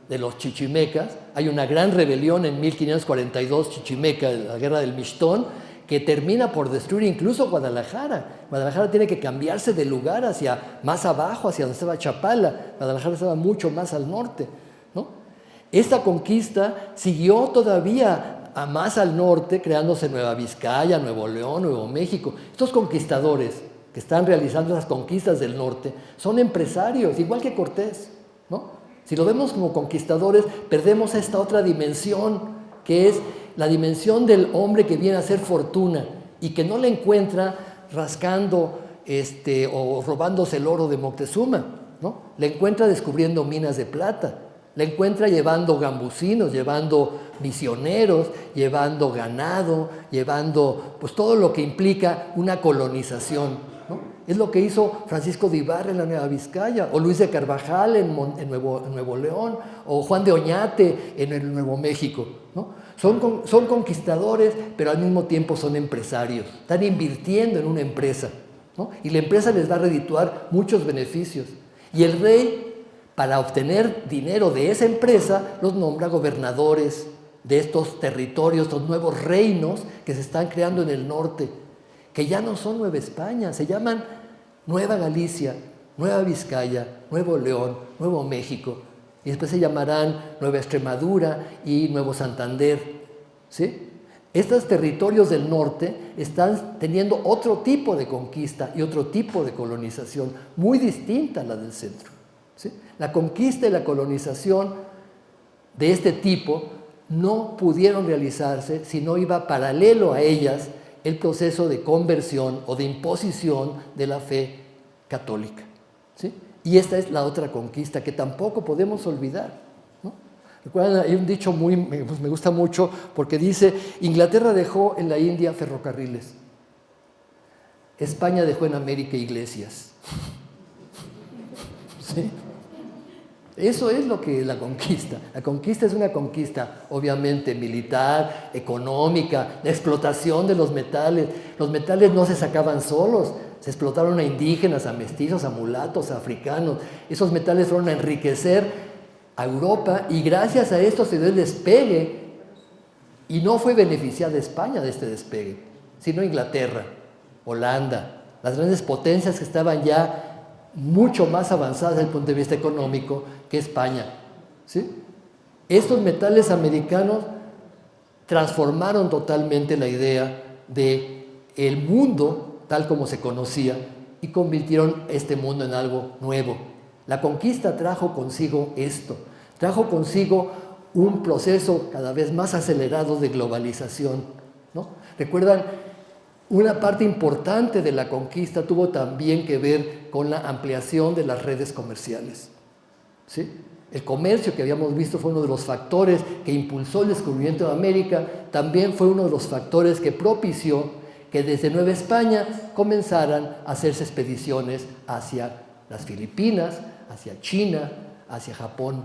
de los chichimecas. Hay una gran rebelión en 1542 chichimeca, la guerra del Mixtón, que termina por destruir incluso Guadalajara. Guadalajara tiene que cambiarse de lugar hacia más abajo, hacia donde estaba Chapala. Guadalajara estaba mucho más al norte, ¿no? Esta conquista siguió todavía más al norte, creándose Nueva Vizcaya, Nuevo León, Nuevo México. Estos conquistadores que están realizando las conquistas del norte son empresarios, igual que Cortés, ¿no? Si lo vemos como conquistadores, perdemos esta otra dimensión, que es la dimensión del hombre que viene a hacer fortuna y que no la encuentra rascando o robándose el oro de Moctezuma, ¿no? La encuentra descubriendo minas de plata, la encuentra llevando gambusinos, llevando misioneros, llevando ganado, llevando pues todo lo que implica una colonización, ¿no? Es lo que hizo Francisco de Ibarra en la Nueva Vizcaya, o Luis de Carvajal en Nuevo León, o Juan de Oñate en el Nuevo México, ¿no? Son conquistadores, pero al mismo tiempo son empresarios. Están invirtiendo en una empresa, ¿no? Y la empresa les va a redituar muchos beneficios. Y el rey, para obtener dinero de esa empresa, los nombra gobernadores de estos territorios, estos nuevos reinos que se están creando en el norte, que ya no son Nueva España, se llaman Nueva Galicia, Nueva Vizcaya, Nuevo León, Nuevo México. Y después se llamarán Nueva Extremadura y Nuevo Santander, ¿sí? Estos territorios del norte están teniendo otro tipo de conquista y otro tipo de colonización muy distinta a la del centro, ¿sí? La conquista y la colonización de este tipo no pudieron realizarse si no iba paralelo a ellas el proceso de conversión o de imposición de la fe católica, ¿sí? Y esta es la otra conquista que tampoco podemos olvidar, ¿no? Recuerdan, hay un dicho me gusta mucho porque dice: Inglaterra dejó en la India ferrocarriles, España dejó en América iglesias. ¿Sí? Eso es lo que la conquista. La conquista es una conquista, obviamente, militar, económica, de explotación de los metales. Los metales no se sacaban solos, se explotaron a indígenas, a mestizos, a mulatos, a africanos. Esos metales fueron a enriquecer a Europa y gracias a esto se dio el despegue. Y no fue beneficiada España de este despegue, sino Inglaterra, Holanda, las grandes potencias que estaban ya mucho más avanzadas desde el punto de vista económico que España, ¿sí? Estos metales americanos transformaron totalmente la idea del mundo tal como se conocía y convirtieron este mundo en algo nuevo. La conquista trajo consigo esto, trajo consigo un proceso cada vez más acelerado de globalización, ¿no? Recuerdan, una parte importante de la conquista tuvo también que ver con la ampliación de las redes comerciales, ¿sí? El comercio que habíamos visto fue uno de los factores que impulsó el descubrimiento de América, también fue uno de los factores que propició que desde Nueva España comenzaran a hacerse expediciones hacia las Filipinas, hacia China, hacia Japón,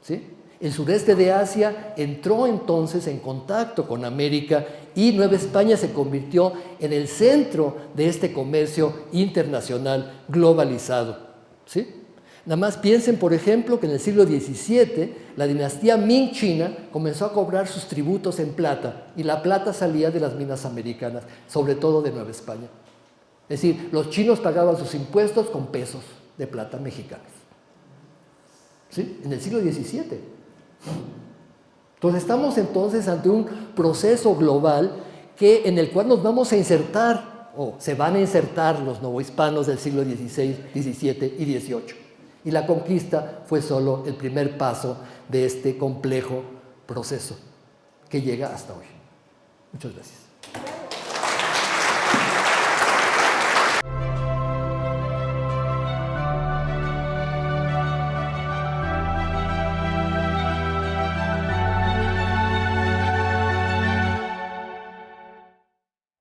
¿sí? El sureste de Asia entró entonces en contacto con América y Nueva España se convirtió en el centro de este comercio internacional globalizado, ¿sí? Nada más piensen, por ejemplo, que en el siglo XVII la dinastía Ming china comenzó a cobrar sus tributos en plata y la plata salía de las minas americanas, sobre todo de Nueva España. Es decir, los chinos pagaban sus impuestos con pesos de plata mexicanos, ¿sí? En el siglo XVII. Entonces estamos entonces ante un proceso global en el cual nos vamos a insertar, o se van a insertar los novohispanos del siglo XVI, XVII y XVIII. Y la conquista fue solo el primer paso de este complejo proceso que llega hasta hoy. Muchas gracias.